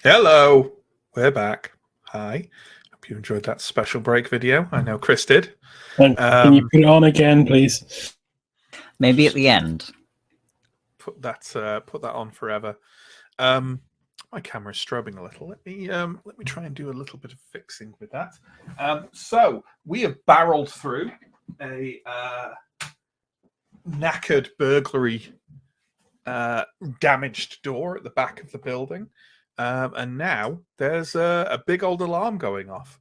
Hello, we're back. Hi. Hope you enjoyed that special break video. I know Chris did. And can you put it on again, please? Maybe at the end. Put that on forever. My camera's strobing a little. Let me try and do a little bit of fixing with that. So we have barreled through a knackered burglary damaged door at the back of the building. And now there's a big old alarm going off.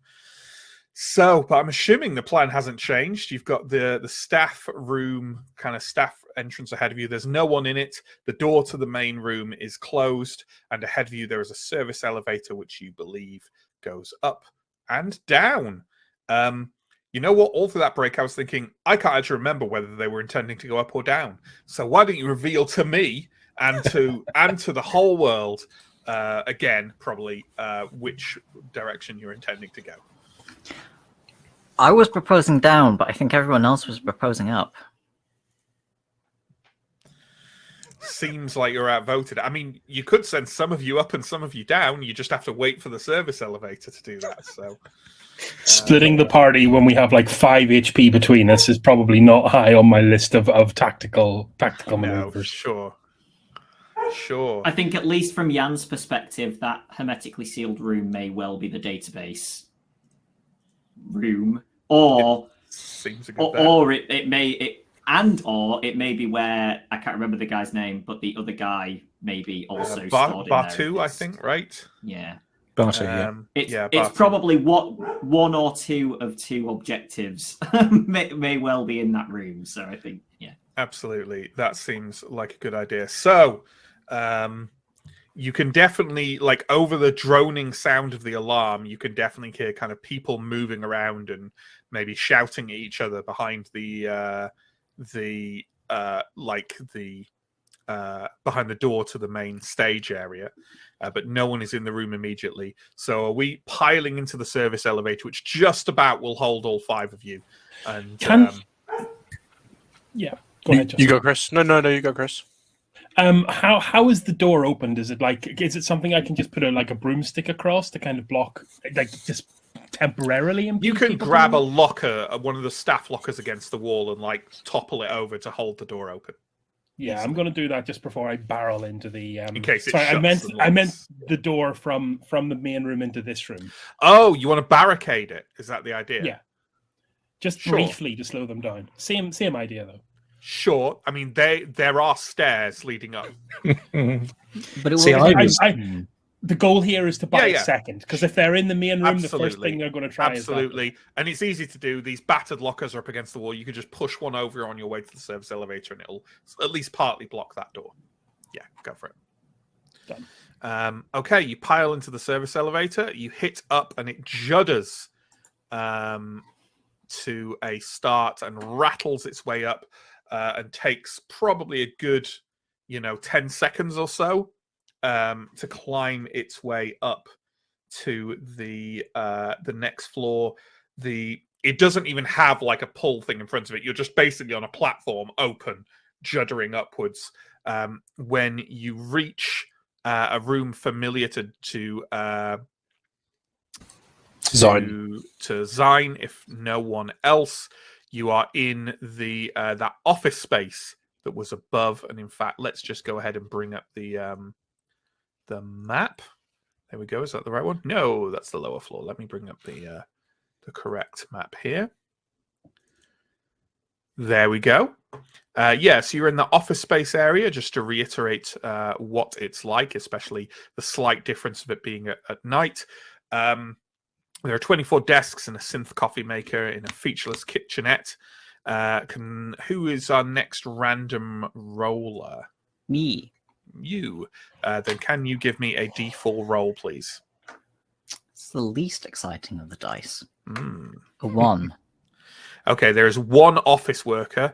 So, but I'm assuming the plan hasn't changed. You've got the staff room, kind of staff entrance ahead of you. There's no one in it. The door to the main room is closed. And ahead of you, there is a service elevator, which you believe goes up and down. You know what? All through that break, I was thinking, I can't actually remember whether they were intending to go up or down. So why don't you reveal to me and to the whole world again, probably, which direction you're intending to go. I was proposing down, but I think everyone else was proposing up. Seems like you're outvoted. I mean, you could send some of you up and some of you down. You just have to wait for the service elevator to do that. So, splitting the party when we have like 5 HP between us is probably not high on my list of tactical maneuvers. Sure. I think at least from Jan's perspective, that hermetically sealed room may well be the database room, or seems a good bet. or it may be where I can't remember the guy's name, but the other guy may be also stored in Batu, there. I think, right? Yeah. It's probably one or two of two objectives may well be in that room. So I think, yeah, absolutely, that seems like a good idea. So, you can definitely, like, over the droning sound of the alarm, you can definitely hear kind of people moving around and maybe shouting at each other behind behind the door to the main stage area. But no one is in the room immediately. So are we piling into the service elevator, which just about will hold all 5 of you? And yeah, go ahead, Justin. You go, Chris. No, you go, Chris. How is the door opened? Is it something I can just put a broomstick across to kind of block, like just temporarily? You can grab a locker, one of the staff lockers against the wall, and like topple it over to hold the door open. Yeah, I'm going to do that just before I barrel into the. In case it sorry, shuts I meant the door from the main room into this room. Oh, you want to barricade it? Is that the idea? Yeah, just briefly to slow them down. Same idea though. Sure. I mean, there are stairs leading up. But it See, the goal here is to buy a second, because if they're in the main room, the first thing they're going to try is that. And it's easy to do. These battered lockers are up against the wall. You can just push one over on your way to the service elevator, and it'll at least partly block that door. Yeah, go for it. Done. Okay, you pile into the service elevator. You hit up, and it judders to a start and rattles its way up. And takes probably a good, 10 seconds or so to climb its way up to the next floor. It doesn't even have like a pull thing in front of it. You're just basically on a platform, open, juddering upwards. When you reach a room familiar to Zine, if no one else. You are in that office space that was above, and in fact, let's just go ahead and bring up the map. There we go. Is that the right one? No, that's the lower floor. Let me bring up the correct map here. There we go. So you're in the office space area. Just to reiterate what it's like, especially the slight difference of it being at night. There are 24 desks and a synth coffee maker in a featureless kitchenette. Who is our next random roller? Me. You. Then can you give me a D4 roll, please? It's the least exciting of the dice. A 1. Okay, there is one office worker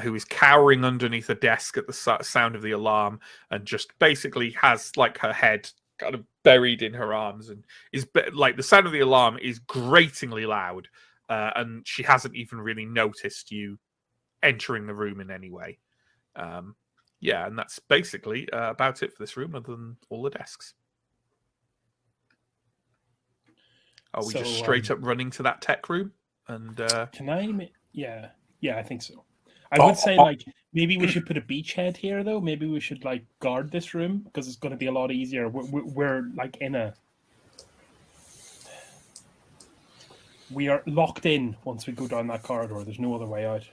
who is cowering underneath a desk at the sound of the alarm and just basically has like her head kind of buried in her arms, and is like the sound of the alarm is gratingly loud, and she hasn't even really noticed you entering the room in any way. And that's basically about it for this room, other than all the desks. Are we So, just straight up running to that tech room? And Can I? Yeah, I think so. I would say like maybe we should put a beachhead here though. Maybe we should like guard this room because it's going to be a lot easier. We're like we are locked in once we go down that corridor. There's no other way out.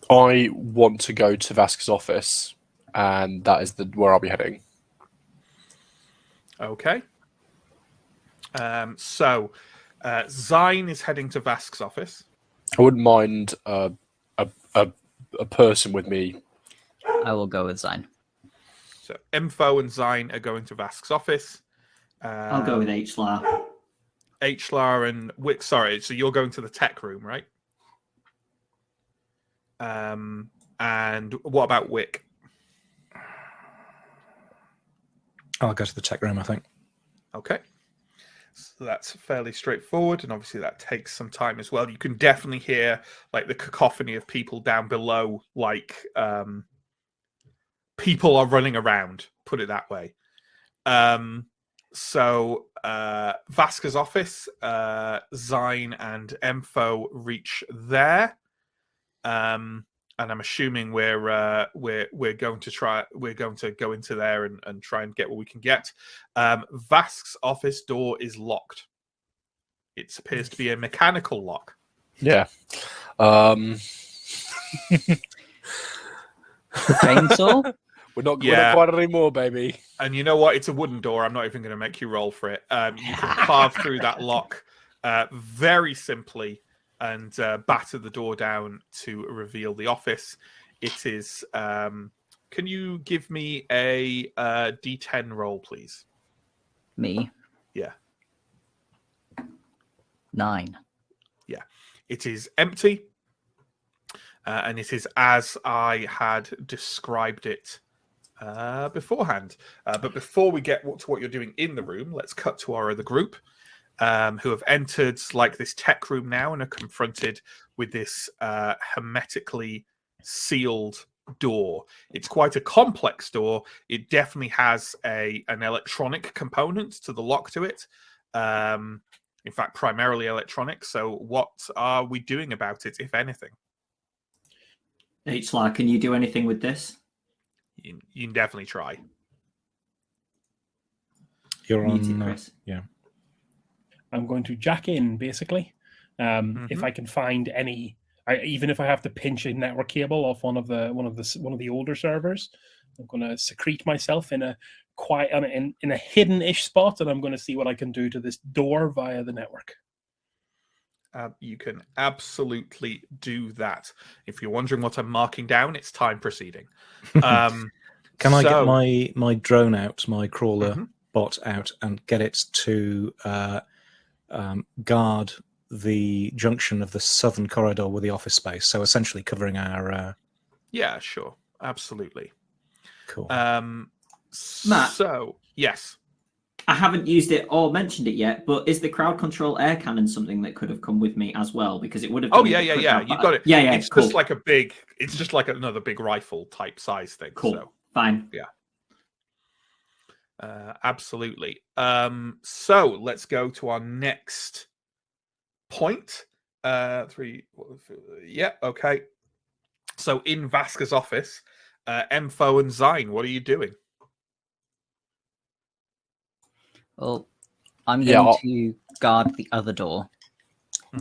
I want to go to Vasquez's office, and that is where I'll be heading. okay. So Zine is heading to Vask's office. I wouldn't mind a person with me. I will go with Zine. So Info and Zine are going to Vask's office. I'll go with HLAR. HLAR and Wick. Sorry, so you're going to the tech room, right? And what about Wick? I'll go to the tech room, I think. Okay. So that's fairly straightforward, and obviously that takes some time as well. You can definitely hear like the cacophony of people down below, like people are running around, put it that way. So Vasquez's office, Zine and Empho reach there. And I'm assuming we're going to go into there and try and get what we can get. Vask's office door is locked. It appears to be a mechanical lock. Yeah. Chainsaw? We're not quite anymore, baby. And you know what? It's a wooden door. I'm not even going to make you roll for it. You can carve through that lock very simply and batter the door down to reveal the office. It is... can you give me a D10 roll, please? Me? Yeah. 9. Yeah. It is empty. And it is as I had described it beforehand. But before we get to what you're doing in the room, let's cut to our other group who have entered like this tech room now and are confronted with this hermetically sealed door. It's quite a complex door. It definitely has an electronic component to the lock to it. In fact, primarily electronic. So what are we doing about it, if anything? HLAR, can you do anything with this? You can definitely try. You're Muted, on, Chris. yeah. I'm going to jack in basically. If I can find any, even if I have to pinch a network cable off one of the older servers, I'm going to secrete myself in a quiet in a hidden-ish spot, and I'm going to see what I can do to this door via the network. You can absolutely do that. If you're wondering what I'm marking down, it's time proceeding. Can I get my drone out, my crawler bot out, and get it to guard the junction of the southern corridor with the office space? So essentially covering our... Yeah, sure. Absolutely. Cool. Matt? So, yes. I haven't used it or mentioned it yet, but is the crowd control air cannon something that could have come with me as well? Because it would have. Oh yeah. You got it. Yeah. It's cool. just like it's just like another big rifle type size thing. Cool. So, fine. Yeah. Absolutely. So let's go to our next point. 3. Yeah. Okay. So in Vasquez's office, Empho and Zine, what are you doing? Well, I'm going to guard the other door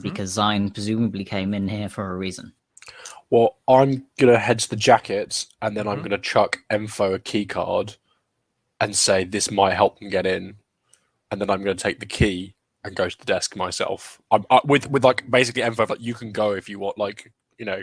because Zine presumably came in here for a reason. Well, I'm going to head to the jacket, and then I'm going to chuck Empho a key card and say this might help them get in. And then I'm going to take the key and go to the desk myself. With like basically Empho, like you can go if you want, like, you know,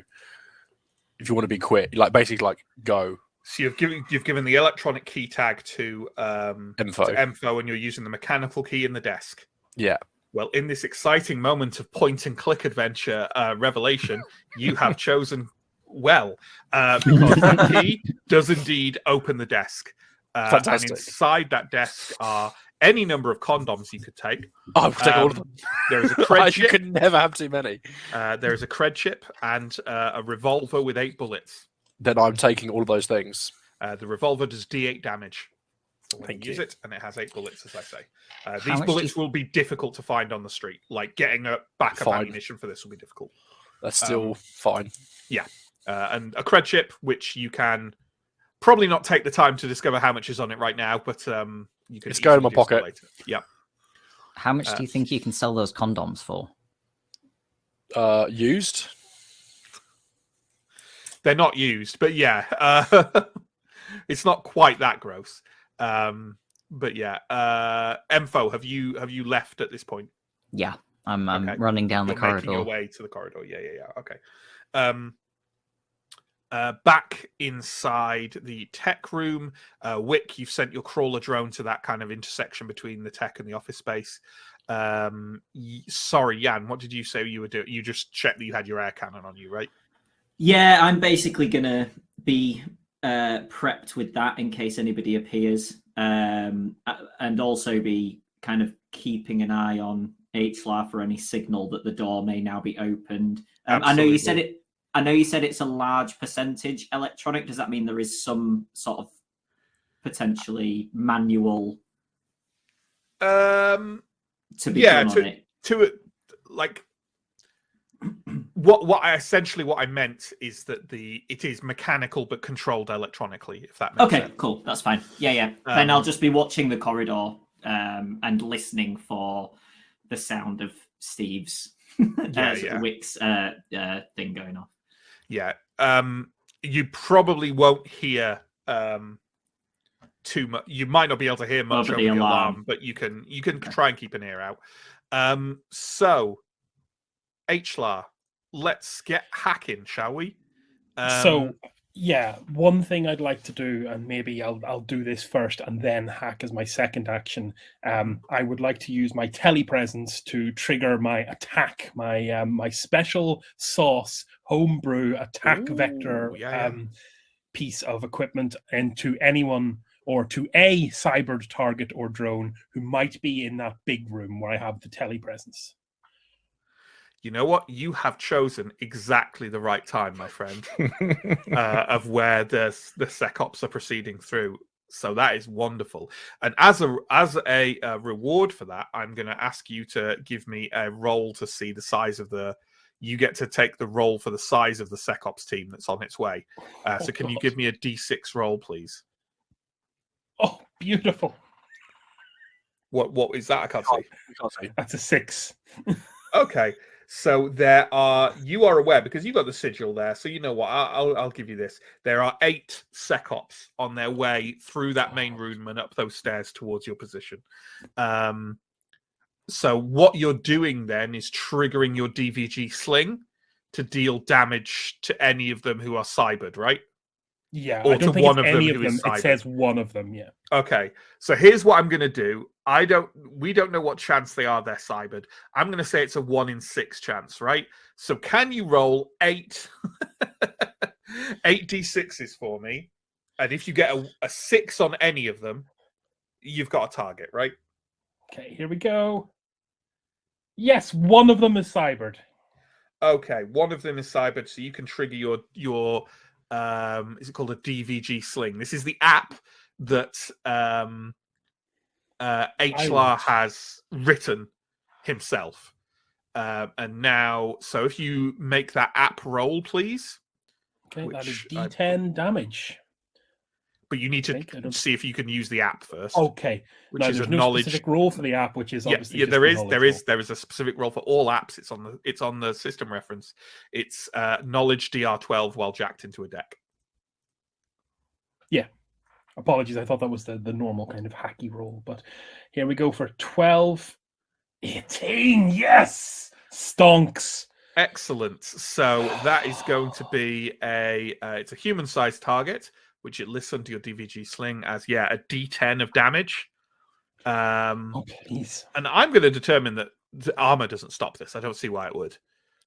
if you want to be quick, like basically like go. So you've given the electronic key tag to Empho, and you're using the mechanical key in the desk. Yeah. Well, in this exciting moment of point and click adventure revelation, you have chosen well, because that key does indeed open the desk. Fantastic. And inside that desk are any number of condoms you could take. I would take all of them. There is a cred chip. You could never have too many. There is a cred chip and a revolver with 8 bullets. Then I'm taking all of those things. The revolver does D8 damage. for when Thank you use you. it, and it has 8 bullets, as I say. How These much do bullets you- will be difficult to find on the street. Like getting a back of Fine. ammunition for this will be difficult. That's still fine. And a cred chip, which you can probably not take the time to discover how much is on it right now, but you can. It's going in my easily do so pocket. later. Yeah. How much do you think you can sell those condoms for? Used. They're not used, but yeah, it's not quite that gross. But yeah, Info, have you left at this point? Yeah, I'm Okay. running down the You're corridor. making your way to the corridor. Yeah. Okay. Back inside the tech room, Wick, you've sent your crawler drone to that kind of intersection between the tech and the office space. Sorry, Jan, what did you say you were doing? You just checked that you had your air cannon on you, right? Yeah, I'm basically gonna be prepped with that in case anybody appears, and also be kind of keeping an eye on HLAR for any signal that the door may now be opened. I know you said it. I know you said it's a large percentage electronic. Does that mean there is some sort of potentially manual to be done on it? What I meant is that it is mechanical but controlled electronically. If that makes sense. Okay, cool. That's fine. Yeah. Then I'll just be watching the corridor and listening for the sound of Steve's Wick's thing going off. Yeah. You probably won't hear too much. You might not be able to hear much over the alarm, but you can try and keep an ear out. So, HLAR, let's get hacking, shall we? One thing I'd like to do, and maybe I'll do this first and then hack as my second action. I would like to use my telepresence to trigger my attack, my special sauce homebrew attack vector piece of equipment into anyone or to a cybered target or drone who might be in that big room where I have the telepresence. You know what? You have chosen exactly the right time, my friend, of where the SecOps are proceeding through. So that is wonderful. And as a reward for that, I'm going to ask you to give me a roll to see the size of the. You get to take the roll for the size of the SecOps team that's on its way. So can you give me a D6 roll, please? Oh, beautiful. What is that? I can't see. That's a 6. Okay. So you are aware because you got the sigil there. So you know what? I'll give you this. There are 8 SecOps on their way through that main room and up those stairs towards your position. So what you're doing then is triggering your DVG sling to deal damage to any of them who are cybered, right? Yeah, or I don't to think one it's of them any who of them. is cybered. It says one of them, yeah. Okay, so here's what I'm going to do. We don't know what chance they're cybered. I'm going to say it's a 1 in 6 chance, right? So can you roll 8 D6s for me? And if you get a 6 on any of them, you've got a target, right? Okay, here we go. Yes, one of them is cybered. Okay, one of them is cybered, so you can trigger your is it called a DVG sling? This is the app that HLAR has written himself. And now, so if you make that app roll, please. Okay, that is D10 damage. But you need to see if you can use the app first. Okay. Which is there's a no knowledge specific role for the app, which is obviously just there is a specific role for all apps. It's on the system reference. It's knowledge DR12 while jacked into a deck. Yeah. Apologies, I thought that was the normal kind of hacky roll, but here we go for 12. 18, yes! Stonks. Excellent. So that is going to be it's a human-sized target, which it lists under your DVG sling as a D10 of damage. Oh please! And I'm going to determine that the armor doesn't stop this. I don't see why it would.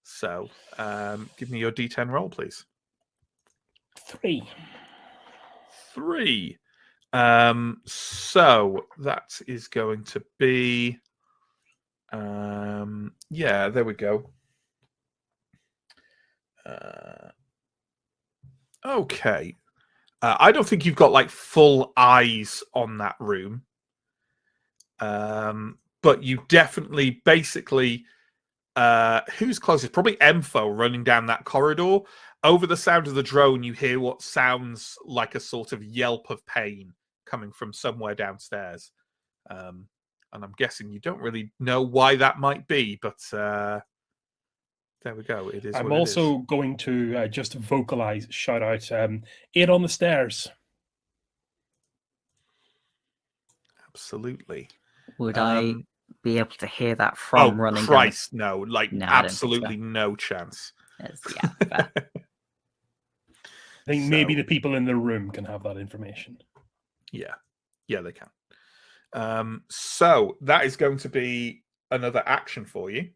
So give me your D10 roll, please. 3. So that is going to be there we go. Okay. I don't think you've got like full eyes on that room. But you definitely, basically, who's closest? Probably Emfo running down that corridor. Over the sound of the drone, you hear what sounds like a sort of yelp of pain coming from somewhere downstairs. And I'm guessing you don't really know why that might be, but there we go. It is. I'm also going to just vocalize, shout out, "Aid on the stairs." Absolutely. Would I be able to hear that from running? Oh Christ, no! Like No, absolutely no chance. Yeah, fair. I think maybe the people in the room can have that information. Yeah, they can. So that is going to be another action for you.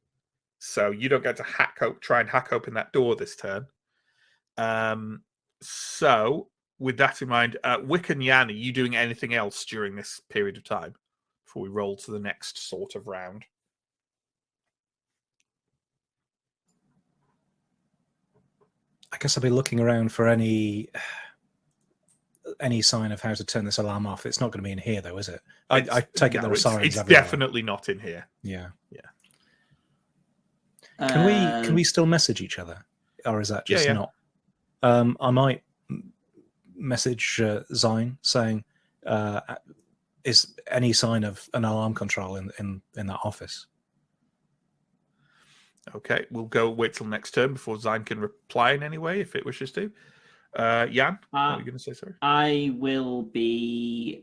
So you don't get to try and hack open that door this turn. So with that in mind, Wick and Yan, are you doing anything else during this period of time before we roll to the next sort of round? I guess I'll be looking around for any sign of how to turn this alarm off. It's not going to be in here, though, is it? I take it there are sirens It's everywhere. definitely not in here. Yeah. Uh, Can we still message each other, or is that just not? I might message Zine saying, "Is any sign of an alarm control in that office?" Okay, we'll wait till next turn before Zine can reply in any way if it wishes to. Jan, what are you going to say? Sorry, I will be.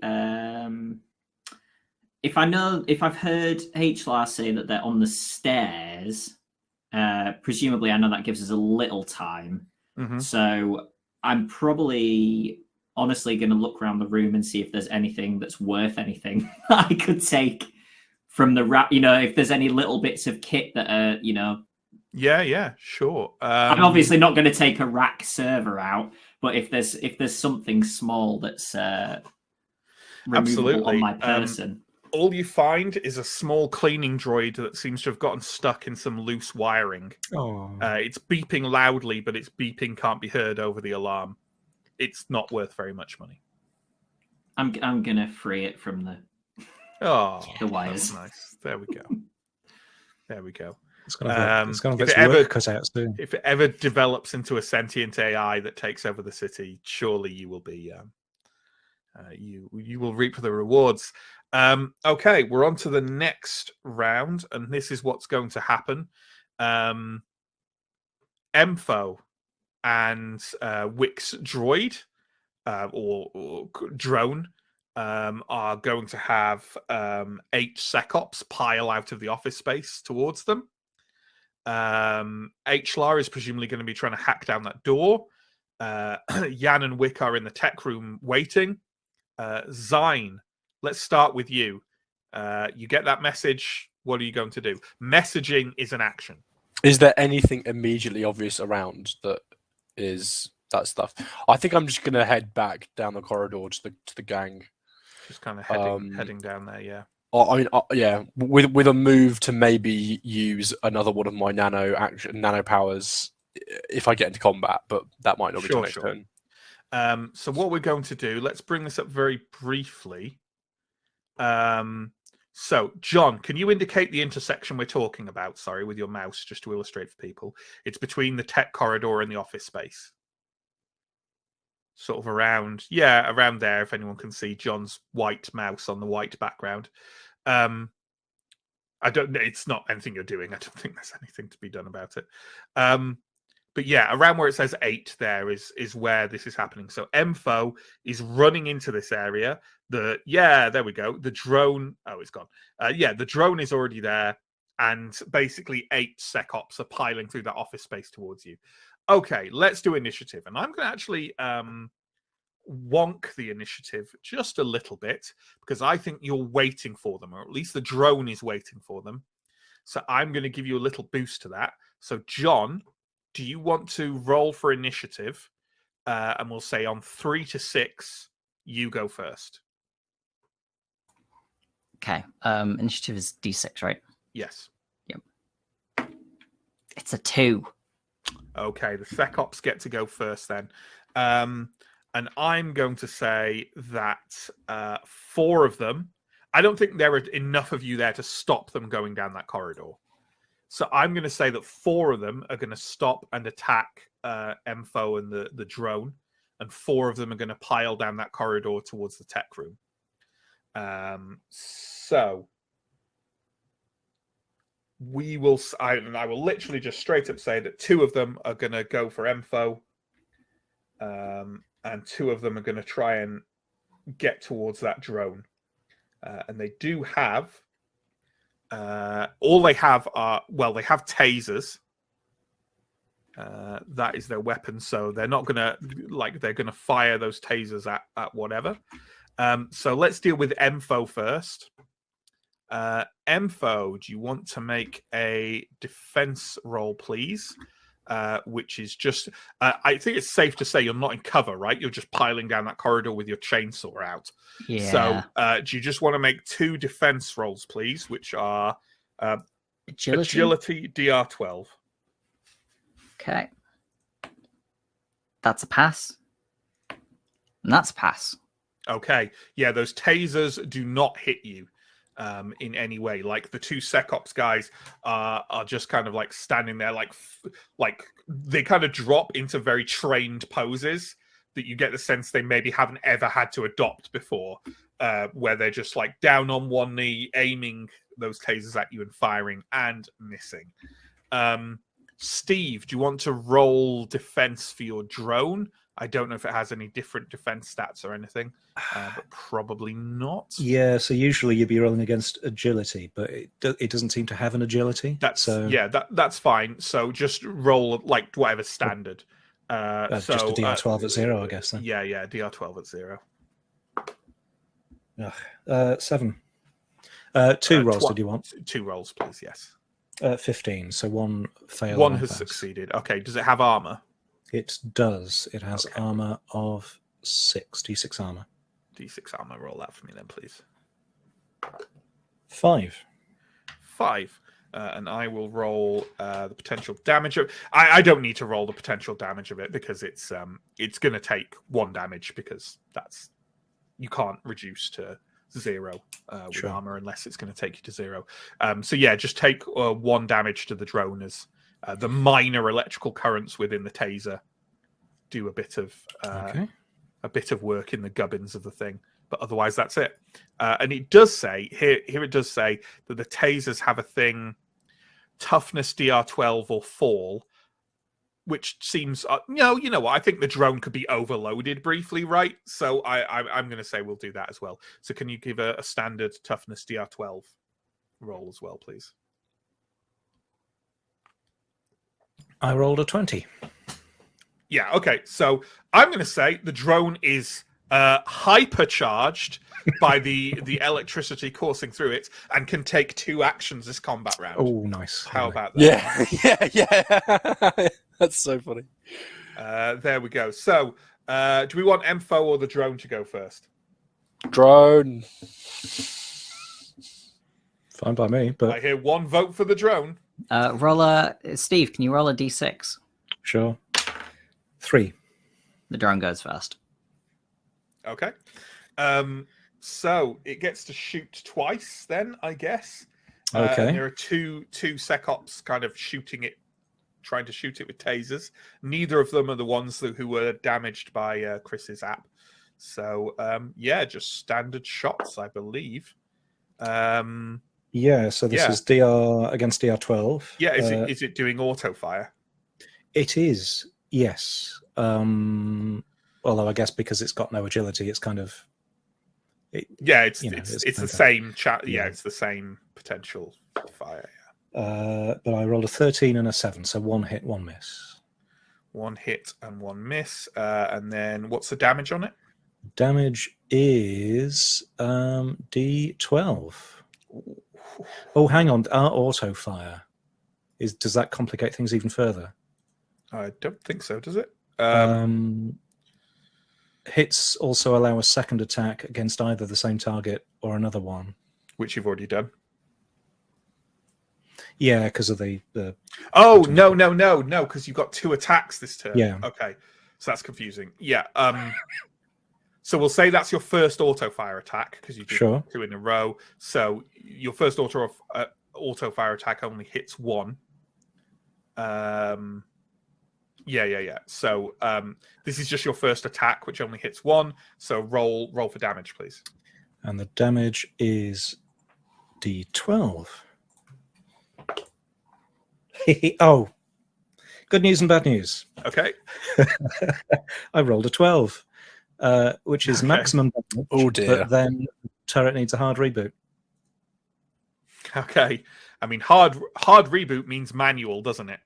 If I've heard HLR say that they're on the stairs, presumably I know that gives us a little time. Mm-hmm. So I'm probably honestly going to look around the room and see if there's anything that's worth anything I could take from the rack. If there's any little bits of kit that are, Yeah, sure. I'm obviously not going to take a rack server out, but if there's something small that's removable on my person. All you find is a small cleaning droid that seems to have gotten stuck in some loose wiring. Oh. It's beeping loudly, but its beeping can't be heard over the alarm. It's not worth very much money. I'm gonna free it from the wires. That's nice. There we go. It's going to have its work cut out soon. If it ever develops into a sentient AI that takes over the city, surely you will be you will reap the rewards. Okay, we're on to the next round, and this is what's going to happen. Emfo and Wick's droid or drone are going to have H-Secops pile out of the office space towards them. HLR is presumably going to be trying to hack down that door. Jan and Wick are in the tech room waiting. Zine, let's start with you. You get that message. What are you going to do? Messaging is an action. Is there anything immediately obvious around that is that stuff? I think I'm just going to head back down the corridor to the gang. Just kind of heading down there, yeah. I mean, yeah, with a move to maybe use another one of my nano powers if I get into combat, but that might not be till next turn. So what we're going to do, let's bring this up very briefly. So, John, can you indicate the intersection we're talking about? Sorry, with your mouse, just to illustrate for people. It's between the tech corridor and the office space. Sort of around there, if anyone can see John's white mouse on the white background. It's not anything you're doing. I don't think there's anything to be done about it. But yeah, around where it says 8 there is where this is happening. So Emfo is running into this area. There we go. The drone, it's gone. The drone is already there. And basically 8 SecOps are piling through that office space towards you. Okay, let's do initiative. And I'm going to actually wonk the initiative just a little bit because I think you're waiting for them, or at least the drone is waiting for them. So I'm going to give you a little boost to that. So John, do you want to roll for initiative? And we'll say on 3 to 6, you go first. Okay. Initiative is D6, right? Yes. Yep. It's a 2. Okay, the SecOps get to go first then. and I'm going to say that 4 of them. I don't think there are enough of you there to stop them going down that corridor. So I'm going to say that 4 of them are going to stop and attack Empho and the drone, and 4 of them are going to pile down that corridor towards the tech room. So I will literally just straight up say that 2 of them are going to go for Empho, and 2 of them are going to try and get towards that drone. And they do have all they have are, well, they have tasers. That is their weapon, so they're not gonna they're gonna fire those tasers at whatever. So let's deal with Empho first. Empho, do you want to make a defense roll, please? Which is just, I think it's safe to say you're not in cover, right? You're just piling down that corridor with your chainsaw out. Yeah. So do you just want to make 2 defense rolls, please, which are agility DR12. Okay. That's a pass. And that's a pass. Okay. Yeah, those tasers do not hit you in any way. Like the 2 SecOps guys are just kind of like standing there, like they kind of drop into very trained poses that you get the sense they maybe haven't ever had to adopt before, where they're just like down on one knee, aiming those tasers at you and firing and missing. Steve, do you want to roll defense for your drone? I don't know if it has any different defense stats or anything, but probably not. Yeah, so usually you'd be rolling against agility, but it doesn't seem to have an agility. That's fine. So just roll like whatever standard. Just a DR12 at 0, I guess. Then. Yeah, DR12 at 0. 7. 2 rolls, did you want? 2 rolls, please, yes. 15, so 1 failed. 1 has succeeded. Okay, does it have armor? It does. It has armor of 6, D6 armor. D6 armor, roll that for me then, please. 5. And I will roll the potential damage of. I don't need to roll the potential damage of it because it's going to take 1 damage because that's you can't reduce to 0 with armor unless it's going to take you to 0. So yeah, just take 1 damage to the drone as the minor electrical currents within the taser do a bit of work in the gubbins of the thing. But otherwise, that's it. And it does say here. It does say that the tasers have a thing, toughness DR12 or fall, which seems you know what? I think the drone could be overloaded briefly, right? So I'm going to say we'll do that as well. So can you give a standard toughness DR12 roll as well, please? I rolled a 20. Yeah. Okay. So I'm going to say the drone is hypercharged by the electricity coursing through it and can take 2 actions this combat round. Oh, nice. How about that? Yeah. That's so funny. There we go. So do we want Empho or the drone to go first? Drone. Fine by me, but I hear 1 vote for the drone. Steve, can you roll a D6? Sure. 3. The drone goes first. Okay. So it gets to shoot twice then, I guess. Okay. And there are two SecOps kind of trying to shoot it with tasers. Neither of them are the ones who were damaged by Chris's app. So, just standard shots, I believe. Yeah, so this is DR against DR12. Yeah, is it doing auto fire? It is, yes. Although I guess because it's got no agility, it's kind of... it's the same chat. Yeah, it's the same potential fire. But I rolled a 13 and a 7, so 1 hit, 1 miss. 1 hit and 1 miss. And then what's the damage on it? Damage is D12. Oh, hang on. Our auto fire. Does that complicate things even further? I don't think so, does it? Hits also allow a second attack against either the same target or another one. Which you've already done. Yeah, because of the Oh, no, because you've got 2 attacks this turn. Yeah. Okay. So that's confusing. Yeah. So we'll say that's your first auto fire attack because you did Sure. 2 in a row. So your first auto fire attack only hits 1. Yeah. So this is just your first attack, which only hits 1. So roll for damage, please. And the damage is D12. Oh, good news and bad news. Okay. I rolled a 12, which is maximum damage. Oh dear. But then turret needs a hard reboot. Okay. I mean, hard reboot means manual, doesn't it?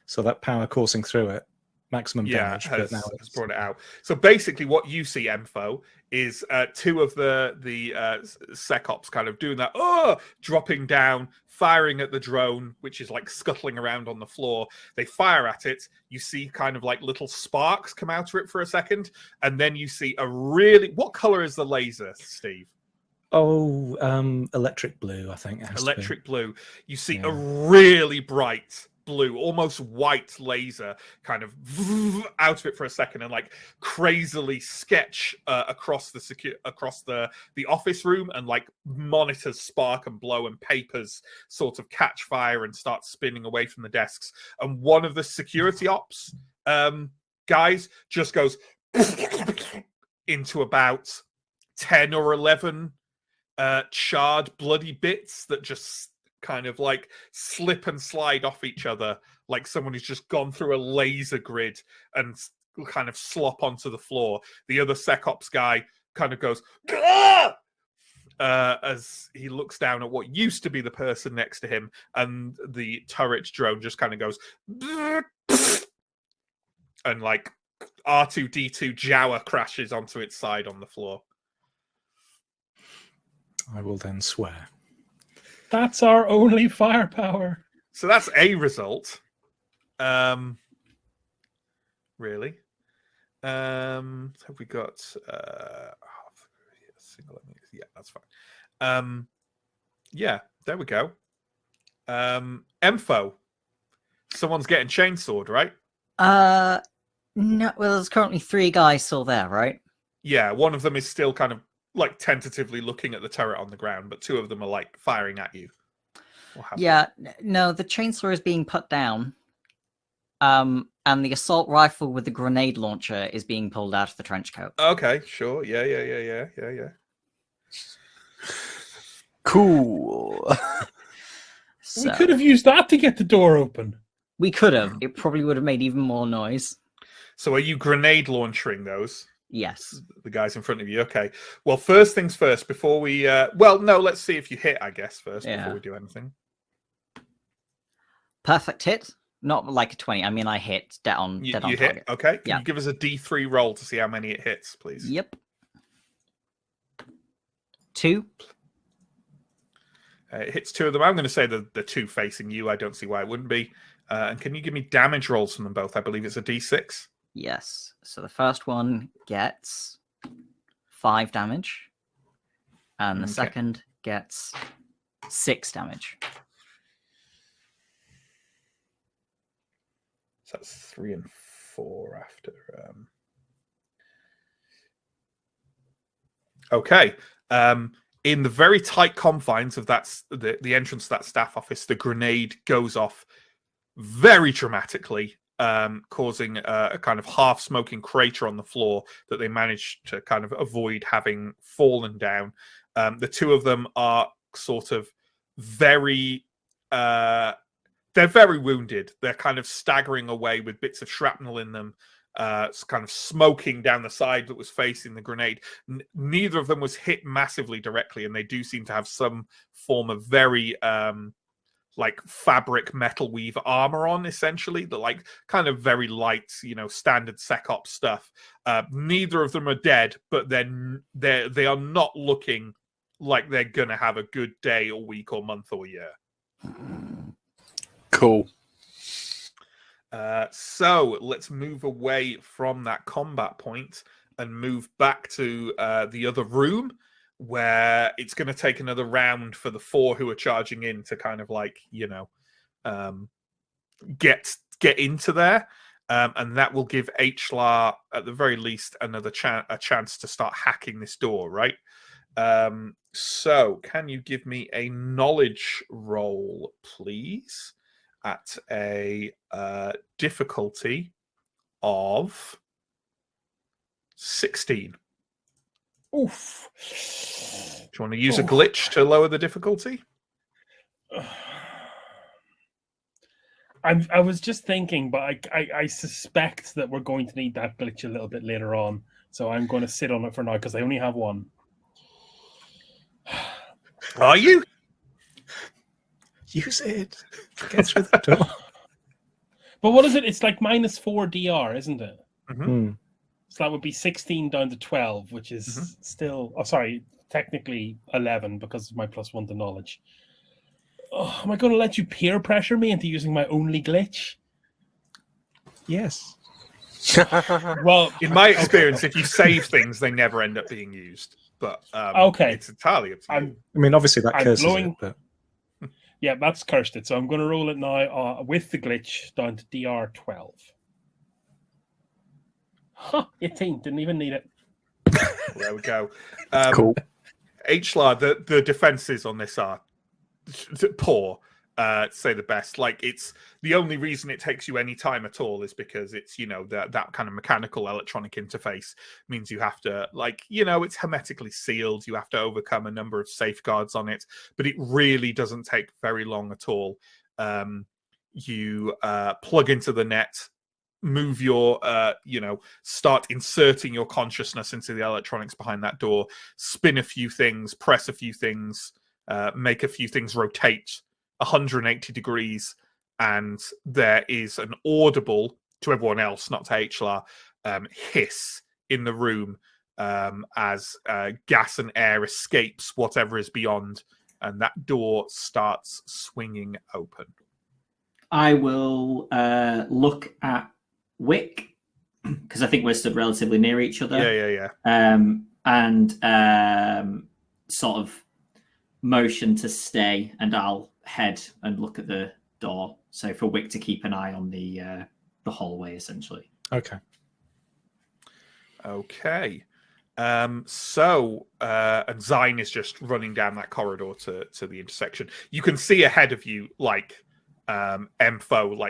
So that power coursing through it, maximum damage. Has, but now has brought it out. So basically, what you see, Empho, is 2 of the SecOps kind of doing that, dropping down, firing at the drone, which is like scuttling around on the floor. They fire at it. You see kind of like little sparks come out of it for a second, and then you see what color is the laser, Steve? Oh, electric blue, I think. Electric blue. You see a really bright blue, almost white laser kind of out of it for a second, and like crazily sketch across the office room, and like monitors spark and blow, and papers sort of catch fire and start spinning away from the desks. And one of the security ops guys just goes into about 10 or 11 charred bloody bits that just kind of like slip and slide off each other, like someone who's just gone through a laser grid and kind of slop onto the floor. The other SecOps guy kind of goes as he looks down at what used to be the person next to him, and the turret drone just kind of goes and like R2-D2 Jawa crashes onto its side on the floor. I will then swear. That's our only firepower. So that's a result. Really? Have we got single? Yeah, that's fine. Yeah, there we go. Empho. Someone's getting chainsawed, right? No. Well, there's currently 3 guys still there, right? Yeah, one of them is still kind of like tentatively looking at the turret on the ground, but 2 of them are like firing at you. Yeah, no, the chainsaw is being put down. And the assault rifle with the grenade launcher is being pulled out of the trench coat. Okay, sure. Yeah. Cool. We could have used that to get the door open. We could have. It probably would have made even more noise. So are you grenade launchering those? Yes. The guys in front of you. Okay. Well, first things first, before we... well, no, let's see if you hit, I guess, first, before we do anything. Perfect hit. Not like a 20. I mean, I hit dead on You target. hit? Okay. Can Yeah. you give us a D3 roll to see how many it hits, please? Yep. 2. It hits 2 of them. I'm going to say the 2 facing you. I don't see why it wouldn't be. And can you give me damage rolls from them both? I believe it's a D6. Yes. So the first one gets 5 damage. And the second gets 6 damage. So that's 3 and 4 after. Okay. In the very tight confines of that, the entrance to that staff office, the grenade goes off very dramatically, causing a kind of half-smoking crater on the floor that they managed to kind of avoid having fallen down. The 2 of them are sort of very... they're very wounded. They're kind of staggering away with bits of shrapnel in them, kind of smoking down the side that was facing the grenade. Neither of them was hit massively directly, and they do seem to have some form of very like fabric metal weave armor on, essentially. The like kind of very light, standard SecOps stuff. Neither of them are dead, but they are not looking like they're gonna have a good day or week or month or year. Cool. So let's move away from that combat point and move back to the other room, where it's going to take another round for the 4 who are charging in to kind of like, get into there. and that will give HLAR, at the very least, another a chance to start hacking this door, right? So, can you give me a knowledge roll, please, at a difficulty of 16? Oof. Do you want to use a glitch to lower the difficulty? I was just thinking, but I suspect that we're going to need that glitch a little bit later on. So I'm going to sit on it for now because I only have one. Are you? Use it. Get through the door. But what is it? It's like -4 DR, isn't it? Mm-hmm. So that would be 16 down to 12, which is still... Oh, sorry, technically 11 because of my +1 to knowledge. Oh, am I going to let you peer pressure me into using my only glitch? Yes. Well, in my experience, if you save things, they never end up being used. But it's entirely up to you. I mean, obviously that curses it, but... Yeah, that's cursed it. So I'm going to roll it now with the glitch down to DR 12. Huh, 18. Didn't even need it. There we go. Cool. HLAR, the defenses on this are poor, to say the best. Like, it's the only reason it takes you any time at all is because it's, that kind of mechanical electronic interface means you have to, it's hermetically sealed. You have to overcome a number of safeguards on it, but it really doesn't take very long at all. You plug into the net, move your, start inserting your consciousness into the electronics behind that door, spin a few things, press a few things, make a few things rotate 180 degrees, and there is an audible, to everyone else, not to HLAR, hiss in the room as gas and air escapes whatever is beyond, and that door starts swinging open. I will look at Wick, because I think we're stood relatively near each other. Yeah. And sort of motion to stay, and I'll head and look at the door. So for Wick to keep an eye on the hallway, essentially. Okay. And Zine is just running down that corridor to the intersection. You can see ahead of you, M-Foe,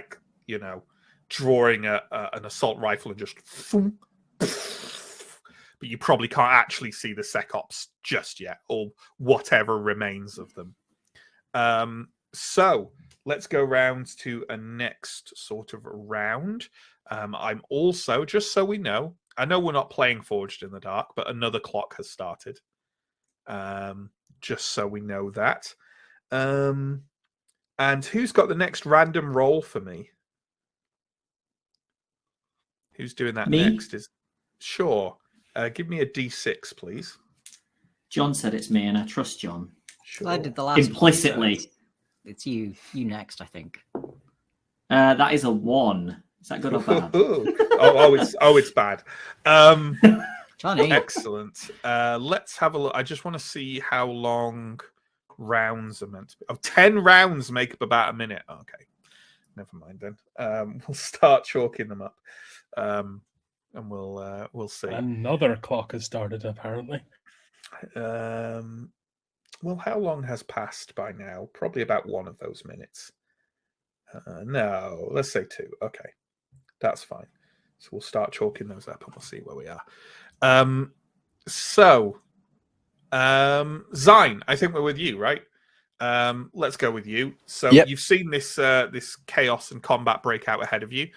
drawing an assault rifle and just... But you probably can't actually see the SecOps just yet, or whatever remains of them. So let's go round to a next sort of round. I'm also, just so we know, I know we're not playing Forged in the Dark, but another clock has started. Just so we know that. And who's got the next random roll for me? Who's doing that Me? next? Sure. Give me a D6, please. John said it's me, and I trust John. Sure. I did the last implicitly. One, so it's you next, I think. That is a 1. Is that good or bad? it's bad. Johnny. Excellent. Let's have a look. I just want to see how long rounds are meant to be. 10 rounds make up about a minute. Okay. Never mind then. We'll start chalking them up. And we'll see. Another clock has started, apparently. Well, how long has passed by now? Probably about one of those minutes. No, let's say 2. Okay, that's fine. So we'll start chalking those up and we'll see where we are. Zine, I think we're with you, right? Let's go with you. So You've seen this chaos and combat break out ahead of you.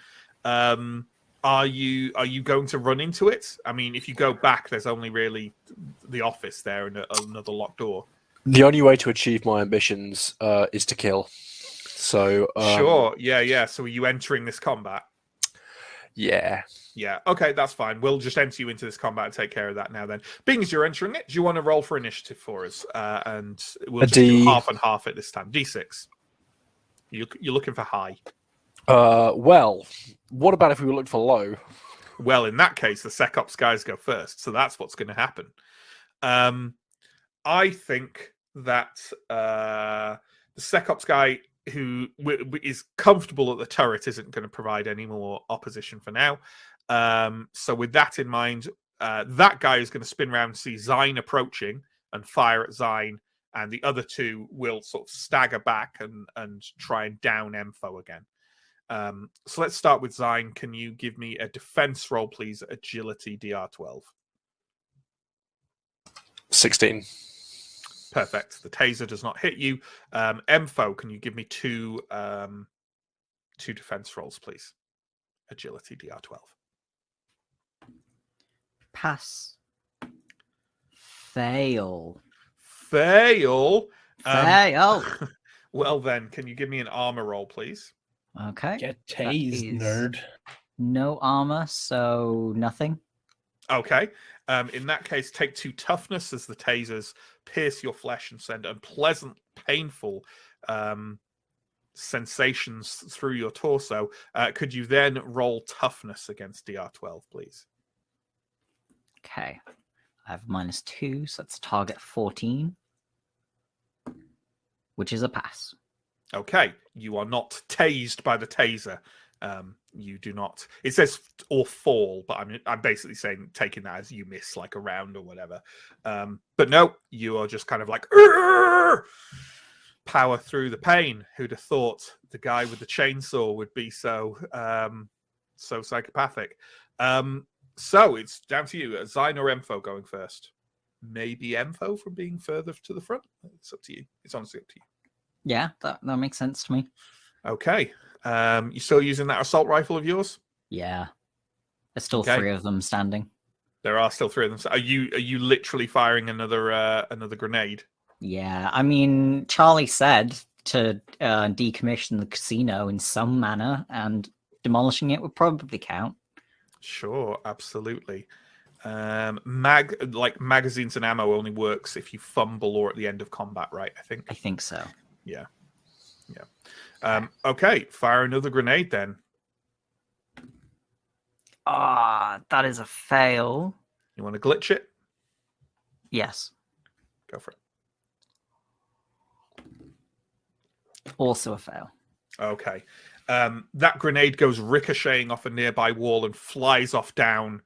Are you going to run into it? I mean, if you go back, there's only really the office there and another locked door. The only way to achieve my ambitions is to kill. So sure, yeah. So are you entering this combat? Yeah. Okay, that's fine. We'll just enter you into this combat and take care of that now. Then, being as you're entering it, do you want to roll for initiative for us? And we'll just do half and half at this time. D6. You're looking for high. Well, what about if we were looking for low? Well, in that case, the SecOps guys go first, so that's what's going to happen. I think that the SecOps guy, is comfortable that the turret isn't going to provide any more opposition for now. So with that in mind, that guy is going to spin around, see Zine approaching, and fire at Zine, and the other two will sort of stagger back and try and down Empho again. So let's start with Zine. Can you give me a defense roll, please? Agility DR12. 16. Perfect. The taser does not hit you. Empho, can you give me two defense rolls, please? Agility DR12. Pass. Fail. Fail. Fail. Well then, can you give me an armor roll, please? Okay. Get tased, is- nerd. No armor, so nothing. Okay. In that case, take 2 toughness as the tasers pierce your flesh and send unpleasant, painful sensations through your torso. Could you then roll toughness against DR12, please? Okay. I have -2, so that's target 14, which is a pass. Okay. You are not tased by the taser. You do not. It says or fall, but I'm basically saying taking that as you miss like a round or whatever. But no, you are just kind of like "Urgh!" Power through the pain. Who'd have thought the guy with the chainsaw would be so psychopathic? So it's down to you. Zine or Empho going first? Maybe Empho from being further to the front. It's up to you. It's honestly up to you. Yeah, that makes sense to me. Okay. You still using that assault rifle of yours? Yeah. There's still Okay. 3 of them standing. There are still 3 of them. So are you literally firing another grenade? Yeah, I mean, Charlie said to decommission the casino in some manner, and demolishing it would probably count. Sure, absolutely. Magazines and ammo only works if you fumble or at the end of combat, right? I think so. Yeah. Okay, fire another grenade then. That is a fail. You want to glitch it? Yes. Go for it. Also a fail. Okay. That grenade goes ricocheting off a nearby wall and flies off down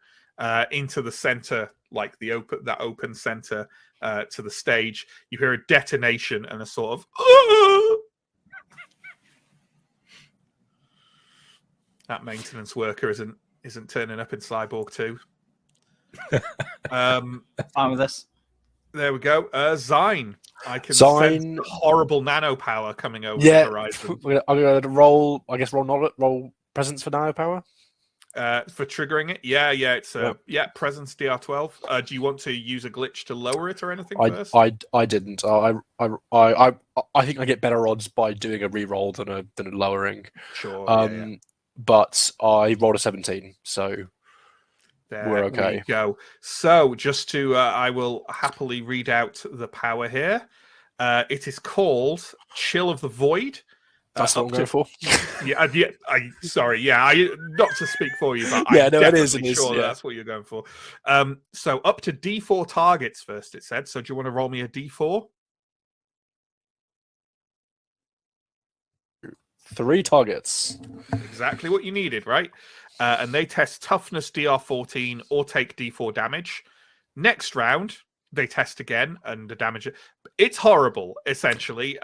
into the center, like that open center to the stage. You hear a detonation and a sort of that maintenance worker isn't turning up in Cyborg 2. Fine with this. There we go. Zine. I can Zine- sense the horrible nano power coming over Yeah, the horizon. I'm going to roll. I guess roll presence for nano power. For triggering it, it's presence DR12. Do you want to use a glitch to lower it or anything first? I didn't. I think I get better odds by doing a reroll than a lowering. Sure. But I rolled a 17, so There we're okay. we go. So just to, I will happily read out the power here. It is called Chill of the Void. That's what I'm going for. Sorry. Not to speak for you, but Yeah, I'm no, it is, definitely sure that's what you're going for. So up to D4 targets first, it said. So do you want to roll me a D4? 3 targets. Exactly what you needed, right? And they test toughness DR14 or take D4 damage. Next round, they test again and the damage. It's horrible, essentially.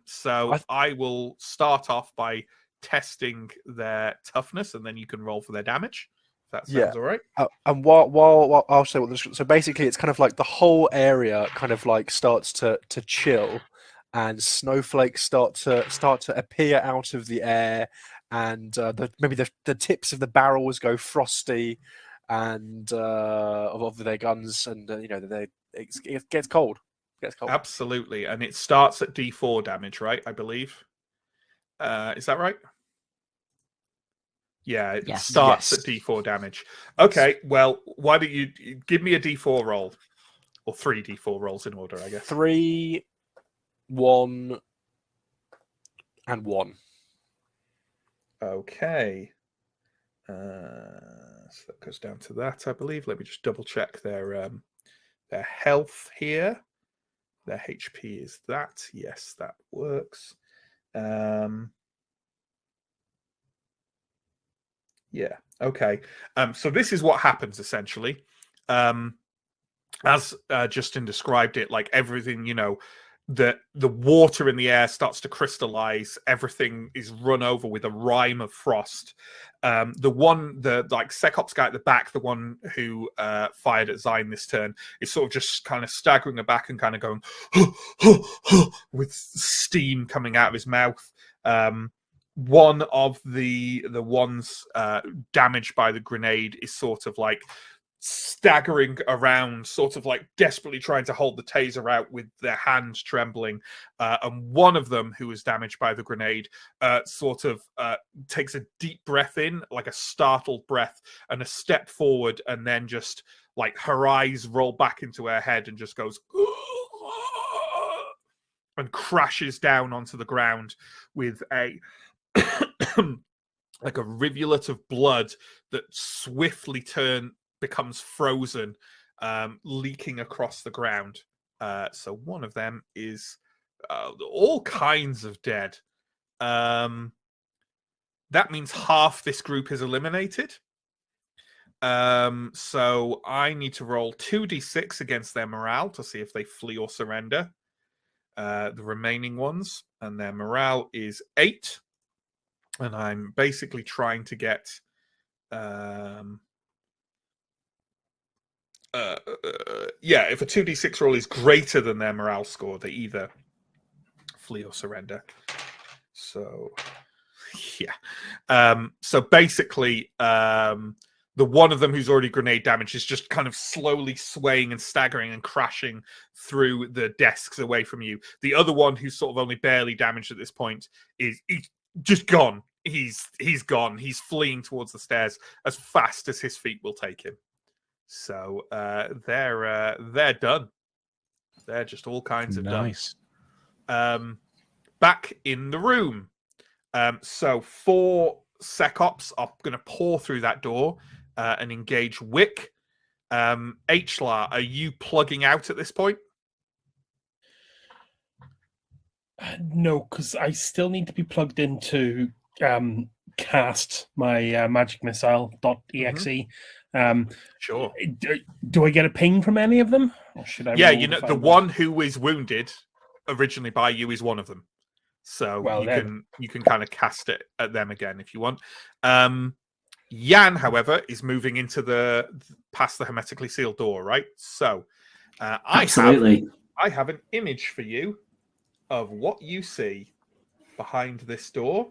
So I will start off by testing their toughness, and then you can roll for their damage. If that sounds all right. And while I'll say what this. So basically, it's kind of like the whole area kind of like starts to chill, and snowflakes start to appear out of the air, and maybe the tips of the barrels go frosty, and of their guns, and it gets cold. Absolutely, and it starts at D4 damage, right? I believe. Is that right? Yeah, it starts at D4 damage. Okay, well, why don't you give me a D4 roll, or 3 D4 rolls in order, I guess. 3, 1, and 1. Okay. So that goes down to that, I believe. Let me just double check their health here. Their HP is that. Yes, that works. Yeah. Okay. So this is what happens essentially. As Justin described it, like everything, the water in the air starts to crystallize. Everything is run over with a rime of frost. The like SecOps guy at the back, the one who fired at Zion this turn, is sort of just kind of staggering back and kind of going with steam coming out of his mouth. One of the ones damaged by the grenade is sort of like staggering around, sort of like desperately trying to hold the taser out with their hands trembling. And one of them, who was damaged by the grenade, sort of takes a deep breath in, like a startled breath, and a step forward, and then just like her eyes roll back into her head and just goes and crashes down onto the ground with a like a rivulet of blood that swiftly becomes frozen, leaking across the ground. So one of them is all kinds of dead. That means half this group is eliminated. So I need to roll 2d6 against their morale to see if they flee or surrender. The remaining ones, and their morale is 8. And I'm basically trying to get if a 2d6 roll is greater than their morale score, they either flee or surrender. So so basically the one of them who's already grenade damaged is just kind of slowly swaying and staggering and crashing through the desks away from you. The other one, who's sort of only barely damaged at this point, is just gone. He's gone. He's fleeing towards the stairs as fast as his feet will take him. So they're done. They're just all kinds of nice. Done. Back in the room. So 4 SecOps are going to pour through that door and engage Wick. Hlar, are you plugging out at this point? No, because I still need to be plugged into cast my magic missile.exe. Sure. Do I get a ping from any of them? Or should I? Yeah, the one who was wounded originally by you is one of them. So you can kind of cast it at them again if you want. Jan, however, is moving into past the hermetically sealed door, right? So I have an image for you of what you see behind this door,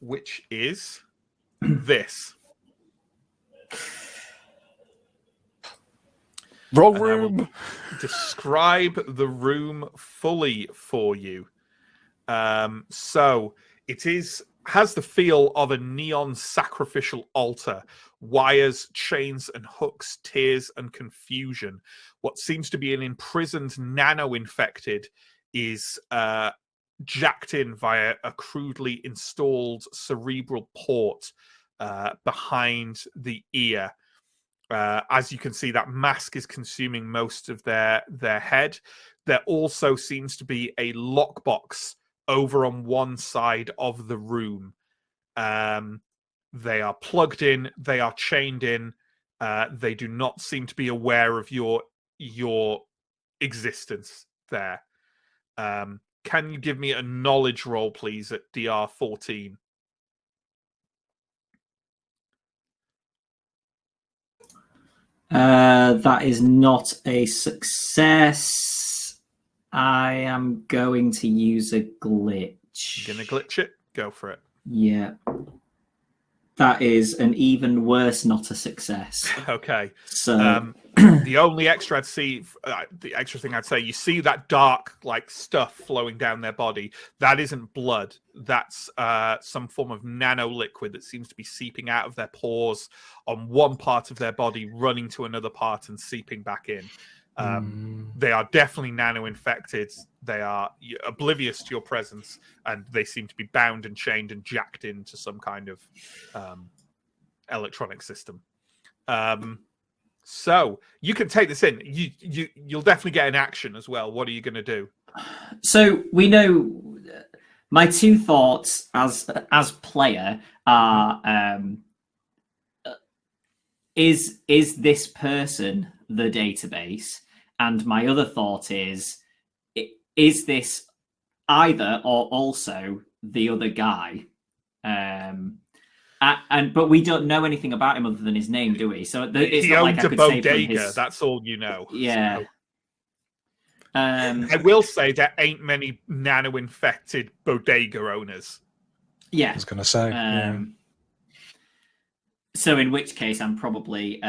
which is this. Roll room. Describe the room fully for you. So it has the feel of a neon sacrificial altar. Wires, chains, and hooks, tears, and confusion. What seems to be an imprisoned nano-infected is jacked in via a crudely installed cerebral port behind the ear. As you can see, that mask is consuming most of their head. There also seems to be a lockbox over on one side of the room. They are plugged in. They are chained in. They do not seem to be aware of your existence there. Can you give me a knowledge roll, please, at DR 14? That is not a success. I am going to use a glitch. You're going to glitch it? Go for it. Yeah. That is an even worse not a success. Okay. So the only extra I'd see, the extra thing I'd say, you see that dark like stuff flowing down their body. That isn't blood. That's some form of nano liquid that seems to be seeping out of their pores on one part of their body, running to another part and seeping back in. They are definitely nano infected. They are oblivious to your presence, and they seem to be bound and chained and jacked into some kind of electronic system. So you can take this in. You'll definitely get an action as well. What are you going to do? So we know my two thoughts as player are: is this person the database? And my other thought is this either or also the other guy? But we don't know anything about him other than his name, do we? So it's he not owns like I a could say from bodega. his... That's all you know. Yeah. So. I will say there ain't many nano-infected bodega owners. Yeah. I was going to say. So in which case, I'm probably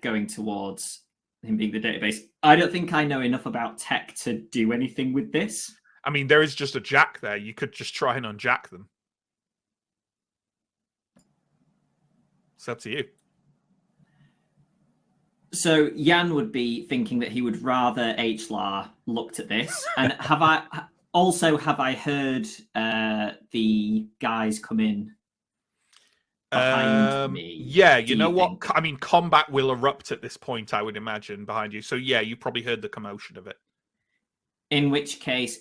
going towards him being the database. I don't think I know enough about tech to do anything with this. I mean, there is just a jack there. You could just try and unjack them. It's up to you. So Jan would be thinking that he would rather HLAR looked at this. And have I heard the guys come in behind me? Yeah, you know what? I mean, combat will erupt at this point, I would imagine, behind you. So yeah, you probably heard the commotion of it. In which case,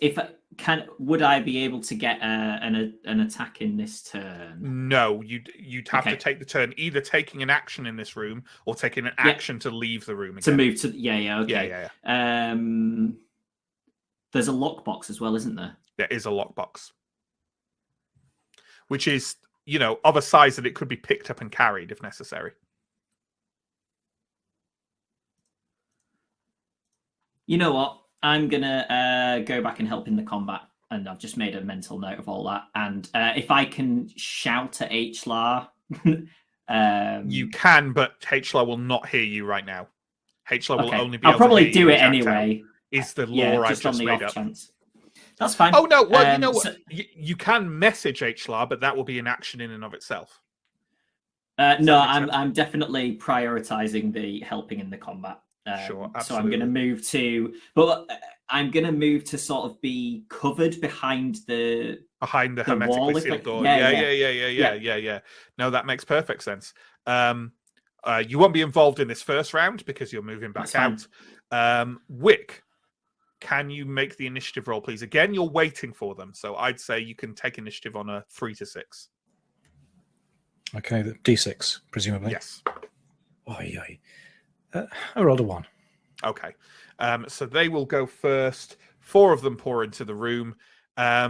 would I be able to get an attack in this turn? No, you'd have to take the turn, either taking an action in this room or taking an action to leave the room again. To move to okay. Yeah. There's a lockbox as well, isn't there? There is a lockbox, which is of a size that it could be picked up and carried if necessary. You know what? I'm gonna go back and help in the combat, and I've just made a mental note of all that. And if I can shout at HLAR, you can, but HLAR will not hear you right now. HLAR will only be. I'll able probably to hear do you it anyway. Is the law I just made up? Chance. That's fine. Oh no! Well, you know what? You can message HLAR, but that will be an action in and of itself. No, I'm definitely prioritizing the helping in the combat. Sure, absolutely. So I'm going to move to, but I'm going to move to sort of be covered behind the hermetically sealed door. Yeah. No, that makes perfect sense. You won't be involved in this first round because you're moving back out. Wick, can you make the initiative roll, please? Again, you're waiting for them, so I'd say you can take initiative on a 3 to 6. Okay, the D6, presumably. Yes. I rolled a 1. Okay. So they will go first. 4 of them pour into the room. I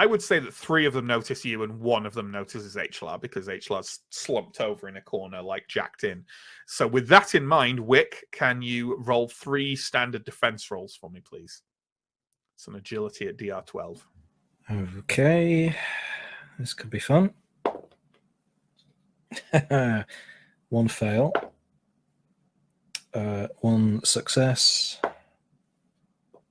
would say that 3 of them notice you and 1 of them notices HLAR because HLAR's slumped over in a corner, like jacked in. So with that in mind, Wick, can you roll 3 standard defense rolls for me, please? It's an agility at DR12. Okay. This could be fun. 1 fail. 1 success.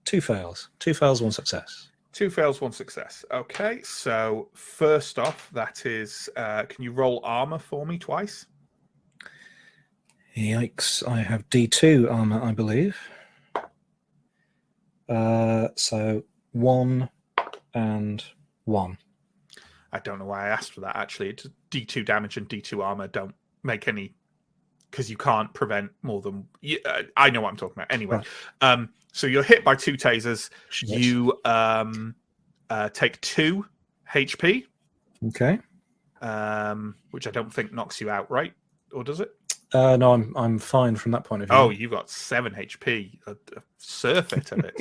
2 fails. 2 fails, 1 success. 2 fails, 1 success. Okay, so first off, that is, can you roll armor for me twice? Yikes, I have D2 armor, I believe. So 1 and 1. I don't know why I asked for that, actually. It's D2 damage and D2 armor don't make any... because you can't prevent more than... I know what I'm talking about. Anyway, right. So you're hit by 2 tasers. Yes. You take 2 HP. Okay. Which I don't think knocks you out, right? Or does it? No, I'm fine from that point of view. Oh, you've got 7 HP. A surfeit of it.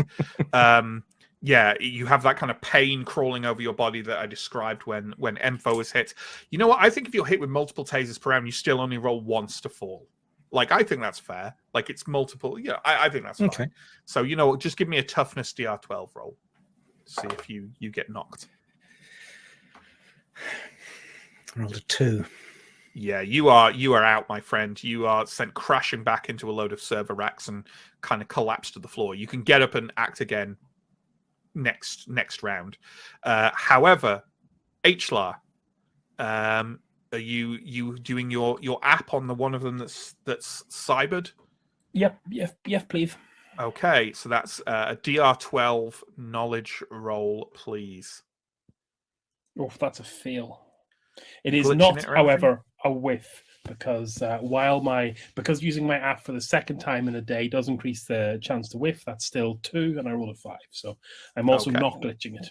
Yeah, you have that kind of pain crawling over your body that I described when Enfo was hit. You know what? I think if you're hit with multiple tasers per round, you still only roll once to fall. Like, I think that's fair. Like, it's multiple. Yeah, I think that's fine. Okay. So, just give me a toughness DR12 roll. See if you get knocked. I rolled a 2. Yeah, you are out, my friend. You are sent crashing back into a load of server racks and kind of collapse to the floor. You can get up and act again next round. However, HLAR, are you doing your app on the one of them that's cybered? Yep, please. Okay, so that's a DR12 knowledge roll, please. Oh, that's a fail. It is not, however, a whiff. because because using my app for the second time in a day does increase the chance to whiff. That's still 2, and I rolled a 5. So I'm also Okay. not glitching it.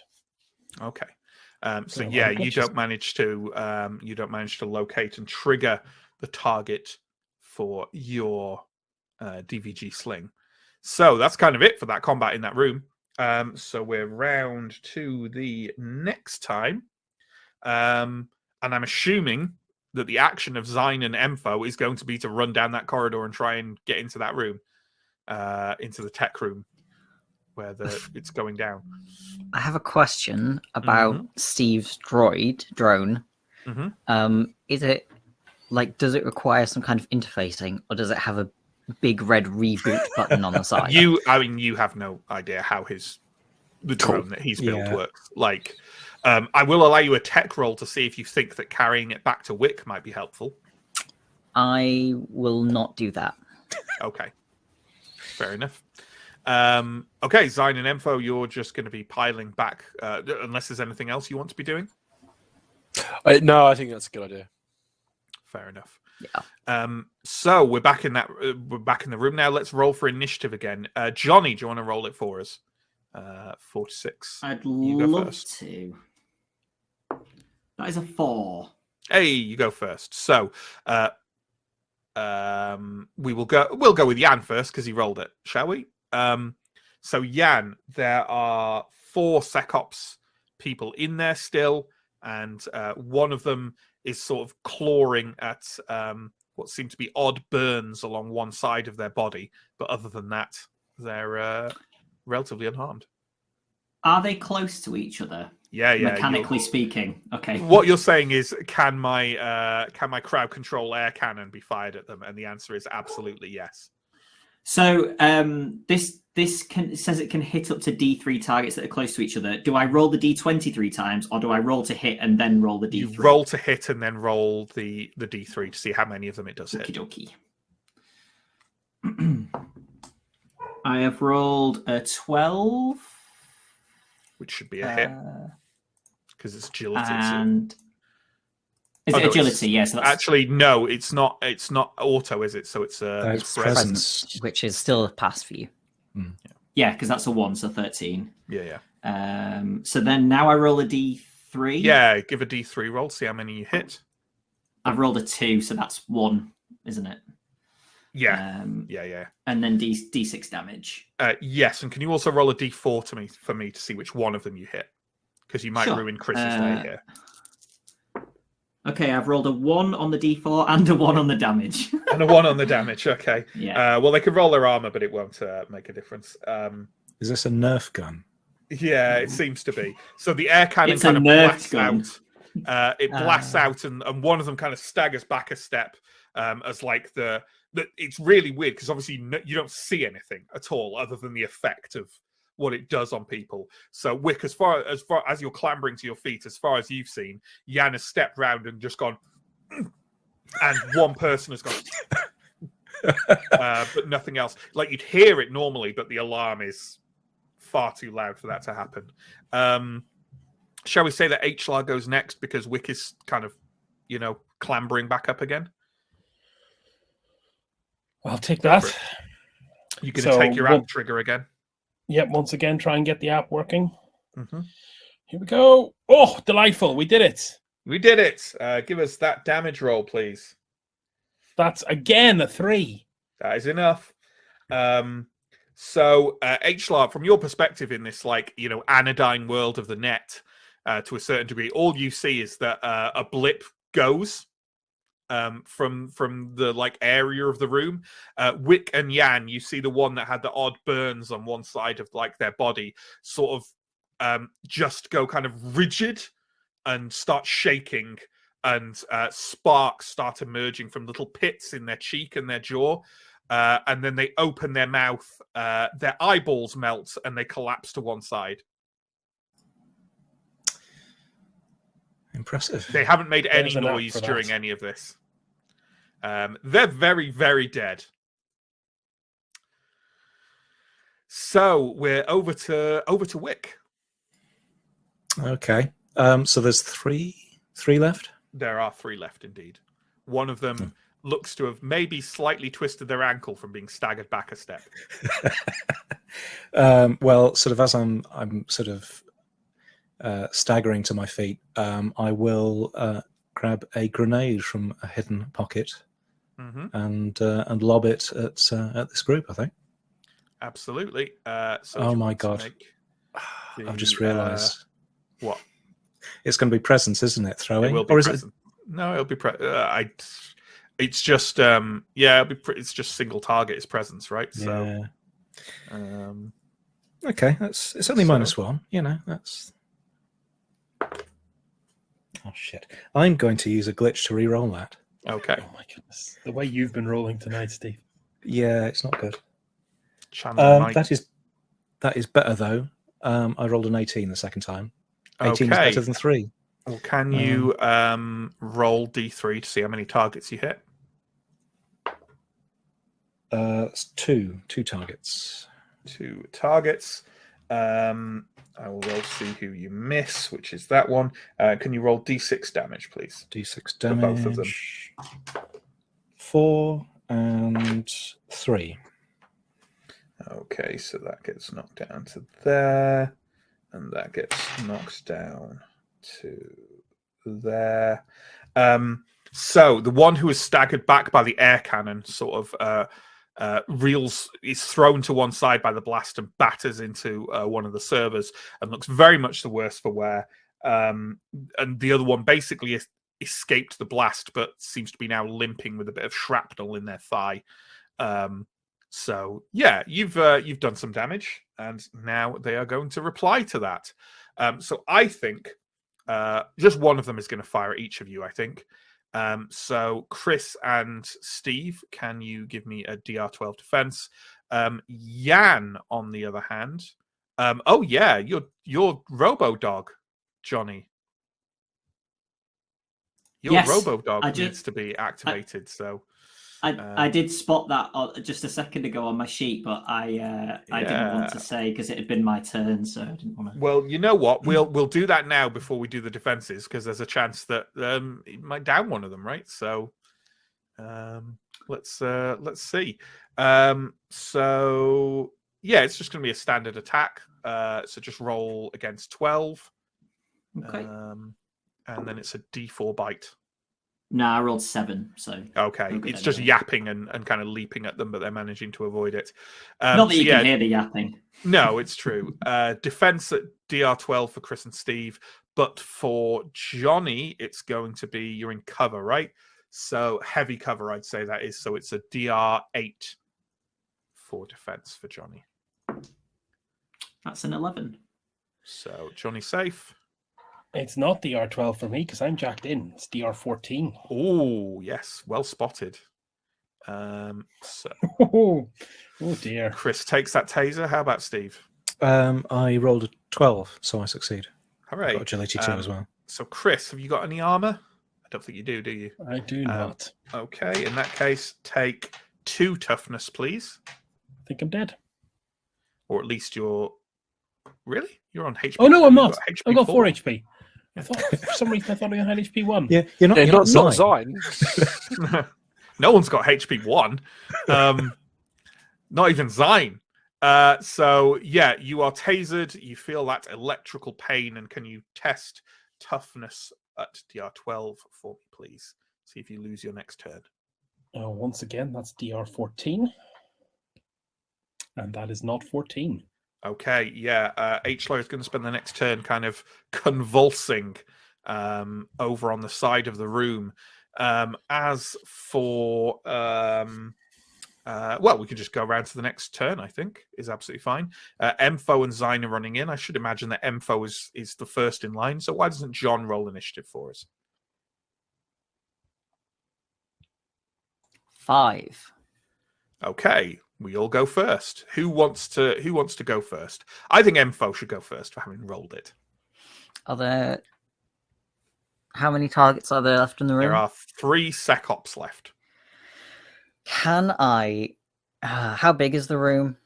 Okay. So Got a lot yeah, of you glitches. don't manage to locate and trigger the target for your DVG sling. So that's kind of it for that combat in that room. So we're round to the next time. And I'm assuming that the action of Zine and Empho is going to be to run down that corridor and try and get into that room, into the tech room where it's going down. I have a question about Steve's drone. Is it does it require some kind of interfacing, or does it have a big red reboot button on the side? You have no idea how the drone that he's built works. I will allow you a tech roll to see if you think that carrying it back to Wick might be helpful. I will not do that. Okay. Fair enough. Okay, Zine and Empho, you're just going to be piling back, unless there's anything else you want to be doing. No, I think that's a good idea. Fair enough. Yeah. So we're back in the room now. Let's roll for initiative again. Jonny, do you want to roll it for us? 4 to 6. I'd You go love first. to. That is a 4. Hey, you go first. So, we'll go with Jan first because he rolled it, shall we? So Jan, there are 4 SecOps people in there still, and one of them is sort of clawing at what seem to be odd burns along one side of their body, but other than that, they're relatively unharmed. Are they close to each other? Yeah. Mechanically speaking. Okay. What you're saying is, can my crowd control air cannon be fired at them? And the answer is absolutely yes. So this says it can hit up to D3 targets that are close to each other. Do I roll the D20 3 times, or do I roll to hit and then roll the D3? You roll to hit and then roll the D3 to see how many of them it does hit. Okie dokie. I have rolled a 12. Which should be a hit. Because it's agility. And is it agility? Yes. Yeah, so actually, no, it's not. It's not auto, is it? So it's presence, which is still a pass for you. Yeah, because that's a 1, so 13. Yeah. So then now I roll a D3. Yeah, give a D3 roll. See how many you hit. I've rolled a 2, so that's 1, isn't it? Yeah. Yeah. And then D6 damage. Yes, and can you also roll a D4 for me to see which one of them you hit? Because you might ruin Chris's day here. Okay, I've rolled a 1 on the D4 and a 1 on the damage. And a 1 on the damage, okay. Yeah. Well, they can roll their armor, but it won't make a difference. Is this a Nerf gun? Yeah, it seems to be. So the air cannon kind of blasts out. It blasts out, and one of them kind of staggers back a step as it's really weird because obviously you don't see anything at all other than the effect of what it does on people. So Wick, as far as you're clambering to your feet, as far as you've seen, Jan has stepped round and just gone, and one person has gone, but nothing else. Like you'd hear it normally, but the alarm is far too loud for that to happen. Shall we say that HLAR goes next because Wick is kind of, clambering back up again? I'll take that. You're going to take your app trigger again? Yep, once again, try and get the app working. Mm-hmm. Here we go. Oh, delightful. We did it. We did it. Give us that damage roll, please. That's, again, a 3. That is enough. So, HLAR, from your perspective in this, anodyne world of the net, to a certain degree, all you see is that a blip goes from the area of the room. Wick and Jan, you see the one that had the odd burns on one side of their body sort of just go kind of rigid and start shaking, and sparks start emerging from little pits in their cheek and their jaw, and then they open their mouth, their eyeballs melt, and they collapse to one side. Impressive. They haven't made any noise during any of this. They're very, very dead. So we're over to Wick. Okay. So there's three left. There are 3 left indeed. One of them looks to have maybe slightly twisted their ankle from being staggered back a step. Well, sort of as I'm sort of staggering to my feet, I will grab a grenade from a hidden pocket and lob it at this group, I think. Absolutely. So oh my god! I've just realised. What? It's going to be presents, isn't it? Throwing, it will be or is present. No, it'll be. It's just it's just single target is presence, right? So, okay, it's only -1. You know, that's. Oh shit! I'm going to use a glitch to re-roll that. Okay. Oh my goodness, the way you've been rolling tonight, Steve. Yeah, it's not good. That is better though. I rolled an 18 the second time. 18 is better than 3. Well, can you roll D3 to see how many targets you hit? It's two targets. 2 targets. I will roll to see who you miss, which is that one. Can you roll D6 damage, please? D6 damage. For both of them. 4 and 3. Okay, so that gets knocked down to there, and that gets knocked down to there. So the one who is staggered back by the air cannon sort of is thrown to one side by the blast and batters into one of the servers and looks very much the worse for wear. And the other one basically escaped the blast, but seems to be now limping with a bit of shrapnel in their thigh. So yeah, you've done some damage, and now they are going to reply to that. So I think just one of them is going to fire at each of you, I think. So Chris and Steve, can you give me a DR12 defense? Jan, on the other hand, oh yeah, your Robo Dog, Jonny. Your Robo Dog needs to be activated. I did spot that just a second ago on my sheet, but I didn't want to say because it had been my turn, so I didn't want to. Well, you know what? We'll do that now before we do the defenses, because there's a chance that it might down one of them, right? So let's see. So yeah, it's just going to be a standard attack. So just roll against 12. Okay. And then it's a D4 bite. No, I rolled 7, so... Okay, it's just yapping and kind of leaping at them, but they're managing to avoid it. Not that you can hear the yapping. No, it's true. Defense at DR12 for Chris and Steve, but for Jonny, it's going to be... You're in cover, right? So heavy cover, I'd say that is. So it's a DR8 for defense for Jonny. That's an 11. So Jonny's safe. It's not DR12 for me because I'm jacked in. It's DR14. Oh, yes. Well spotted. So Oh dear. Chris takes that taser. How about Steve? I rolled a 12, so I succeed. Hooray. Got agility 2 as well. So Chris, have you got any armor? I don't think you do you? I do not. Okay, in that case, take 2 toughness, please. I think I'm dead. Or at least you're... Really? You're on HP. Oh, no, I'm not. HP I've got 4 4 HP. I thought, for some reason, I thought I had HP 1. Yeah, you're not Zine. No one's got HP 1. Not even Zine. So, yeah, you are tasered. You feel that electrical pain. And can you test toughness at DR12 for me, please? See if you lose your next turn. Once again, that's DR14. And that is not 14. Okay, yeah. H-Low is going to spend the next turn kind of convulsing over on the side of the room. As for... well, we could just go around to the next turn, I think, is absolutely fine. Empho and Zine are running in. I should imagine that Empho is the first in line. So why doesn't John roll initiative for us? 5. Okay, we all go first. Who wants to go first? I think Empho should go first for having rolled it. Are there... How many targets are there left in the room? There are 3 Sec Ops left. Can I... how big is the room?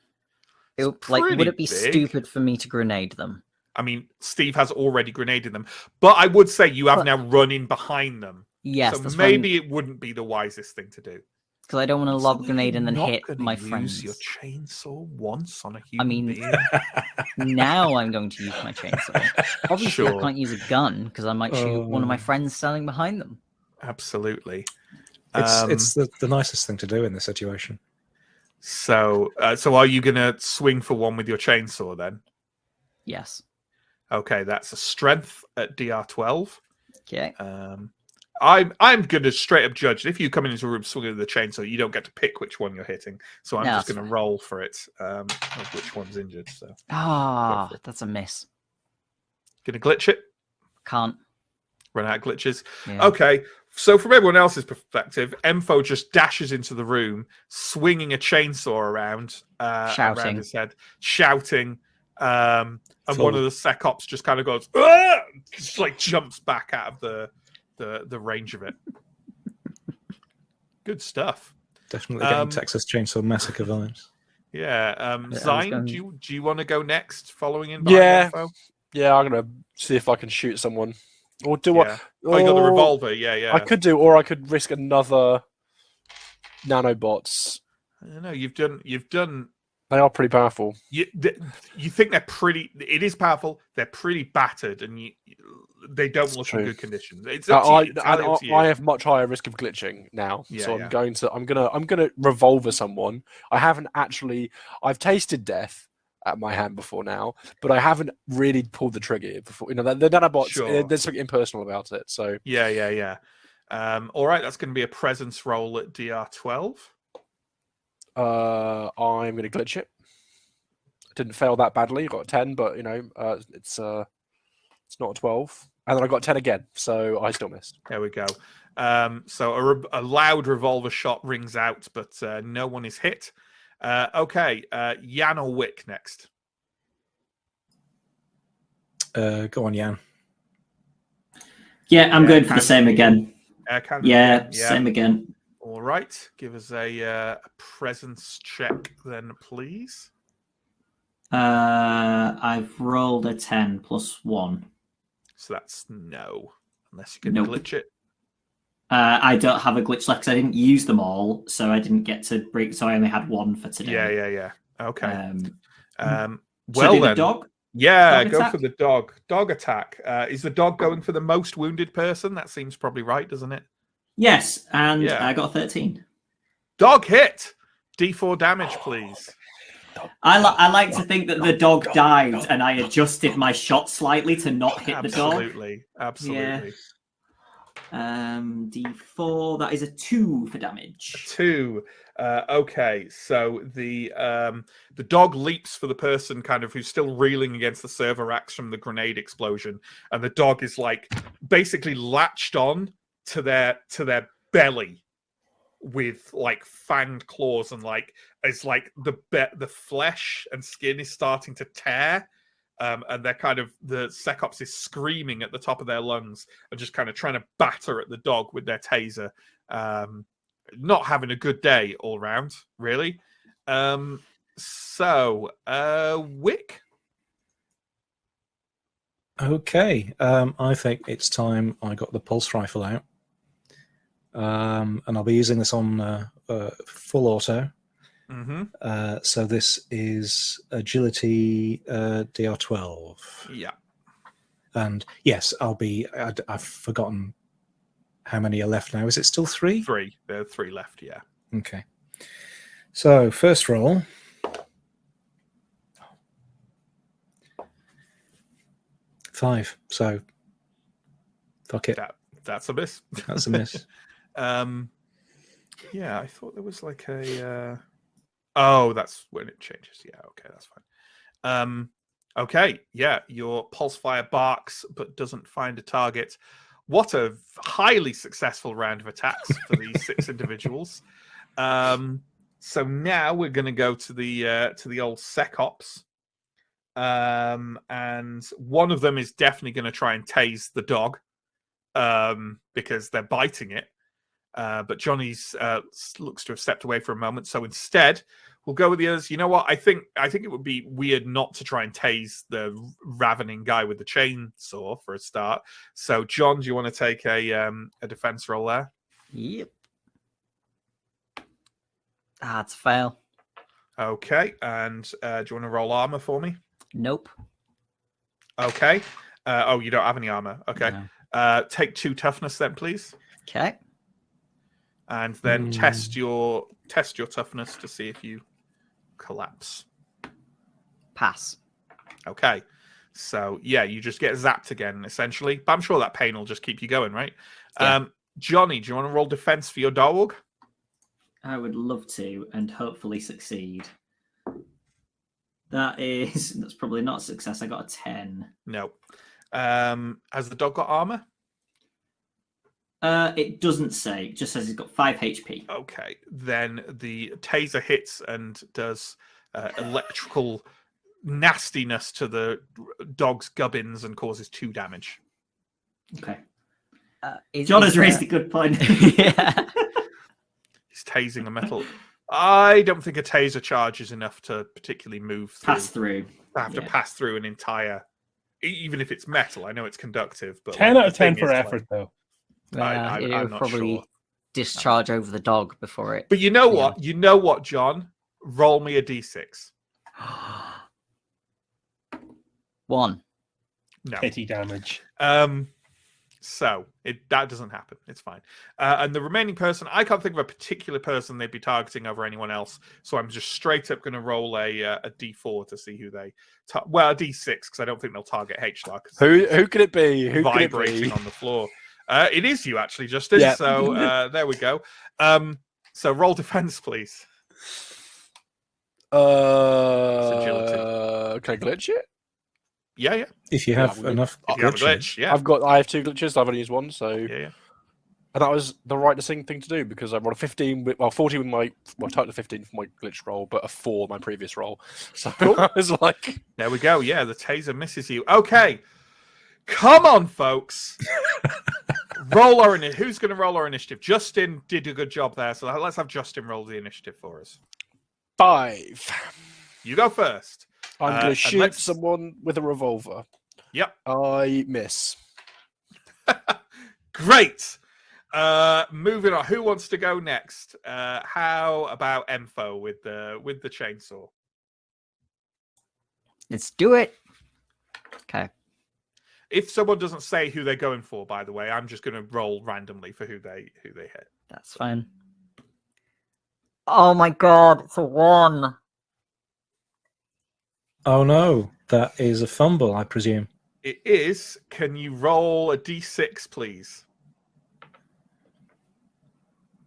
Would it be big. stupid for me to grenade them? I mean, Steve has already grenaded them. But I would say you have now run in behind them. Yes, So that's maybe it wouldn't be the wisest thing to do. because I don't want to lob a grenade and then Not hit gonna my use friends. your chainsaw once on a human mean, being. Now I'm going to use my chainsaw. Obviously, I Sure. can't use a gun because I might shoot one of my friends standing behind them. Absolutely. It's the nicest thing to do in this situation. So are you going to swing for one with your chainsaw then? Yes. Okay, that's a strength at DR12. Okay. I'm going to straight up judge if you come into a room swinging with the chainsaw, you don't get to pick which one you're hitting. So I'm No, just that's going to fine. roll for it of which one's injured. So That's a miss. going to glitch it. Can't. Run out of glitches. Yeah. Okay, so from everyone else's perspective, Enfo just dashes into the room, swinging a chainsaw around his head, shouting. And one of the sec ops just kind of goes, "Ah!" Just like jumps back out of the range of it. Good stuff. Definitely getting Texas Chainsaw Massacre vibes. Yeah. Zine, do you want to go next, following in behind Enfo? Yeah, I'm gonna see if I can shoot someone. Or do Yeah. I? Oh, you got the revolver. Yeah. I could do, or I could risk another nanobots. I don't know. You've done. They are pretty powerful. You think they're pretty? It is powerful. They're pretty battered, and they don't look in good conditions. It's up to you. It's up to you. I have much higher risk of glitching now, so I'm gonna revolver someone. I've tasted death at my hand before now, but I haven't really pulled the trigger before. The nanobots. Sure. There's something impersonal about it. So yeah. All right, that's going to be a presence roll at DR12. I'm going to glitch it. Didn't fail that badly. I got a 10, but it's not a 12. And then I got 10 again, so I still missed. There we go. So a loud revolver shot rings out, but no one is hit. Okay, Jan or Wick next? Go on, Jan. Yeah, I'm going for the same again. Yeah, same again. All right, give us a presence check then, please. I've rolled a 10 plus 1. So that's no, unless you can glitch it. I don't have a glitch left because I didn't use them all, so I didn't get to break. So I only had one for today. Yeah. Okay. Well, then, the dog. Yeah, Dog go attack? for the dog. Dog attack. Is the dog going for the most wounded person? That seems probably right, doesn't it? Yes, and I got 13. Dog hit. D4 damage, please. I like to think that the dog died, and I adjusted my shot slightly to not hit the dog. Absolutely. D4. That is a 2 for damage. 2. Okay, so the dog leaps for the person kind of who's still reeling against the server racks from the grenade explosion, and the dog is like basically latched on to their belly with like fanged claws, and like it's like the flesh and skin is starting to tear. And they're kind of, the Sec Ops is screaming at the top of their lungs and just kind of trying to batter at the dog with their taser. Not having a good day all round, really. Wick? Okay, I think it's time I got the pulse rifle out. And I'll be using this on full auto. Mm-hmm. So this is agility DR12. Yeah. And yes, I've forgotten how many are left now. Is it still 3? 3. There are 3 left, yeah. Okay. So first roll. Five. So fuck it. That's a miss. That's a miss. Yeah, I thought there was like a... Oh, that's when it changes. Yeah, okay, that's fine. Okay, yeah, your pulse fire barks but doesn't find a target. What a highly successful round of attacks for these 6 individuals. So now we're going to go to the old Sec Ops. And one of them is definitely going to try and tase the dog because they're biting it. But Johnny's looks to have stepped away for a moment. So instead, We'll go with the others. You know what? I think it would be weird not to try and tase the ravening guy with the chainsaw for a start. So, John, do you want to take a defense roll there? Yep. It's a fail. Okay. And do you want to roll armor for me? Nope. Okay. You don't have any armor. Okay. No. Take 2 toughness then, please. Okay. And then test your toughness to see if you collapse. Pass. Okay. So you just get zapped again, essentially. But I'm sure that pain will just keep you going, right? Yeah. Jonny, do you want to roll defense for your dog? I would love to, and hopefully succeed. That's probably not a success. I got a 10. No. Has the dog got armor? It doesn't say. It just says he's got 5 HP. Okay. Then the taser hits and does electrical nastiness to the dog's gubbins and causes 2 damage. Okay. John has raised a good point. Yeah. He's tasing a metal. I don't think a taser charge is enough to particularly move through. Pass through. I have to pass through an entire, even if it's metal. I know it's conductive, but 10 out of 10 for effort, though. I'm It'll not probably sure. discharge over the dog before it. But you know what? You know what, John? Roll me a d6. 1. No. Pity damage. So that doesn't happen. It's fine. And the remaining person, I can't think of a particular person they'd be targeting over anyone else. So I'm just straight up going to roll a d4 to see who they. A d6 because I don't think they'll target H-Lar. Who could it be? Who vibrating could it be? on the floor. It is you actually, Justin. Yeah. So there we go. So roll defense, please. Agility. Can I glitch it? Yeah. If you have enough If you have a glitching. glitch, yeah. I have 2 glitches. I've only used 1, so Yeah. And that was the right thing to do because I rolled a 14 with my total of 15 for my glitch roll, but a 4 my previous roll. So I was like, there we go. Yeah, the taser misses you. Okay, come on, folks. Roll our initiative. Who's going to roll our initiative? Justin did a good job there, so let's have Justin roll the initiative for us. 5. You go first. I'm going to shoot someone with a revolver. Yep. I miss. Great. Moving on. Who wants to go next? How about Enfo with the chainsaw? Let's do it. Okay. If someone doesn't say who they're going for, by the way, I'm just going to roll randomly for who they hit. That's fine. Oh my god, it's a 1. Oh no, that is a fumble, I presume. It is. Can you roll a d6, please?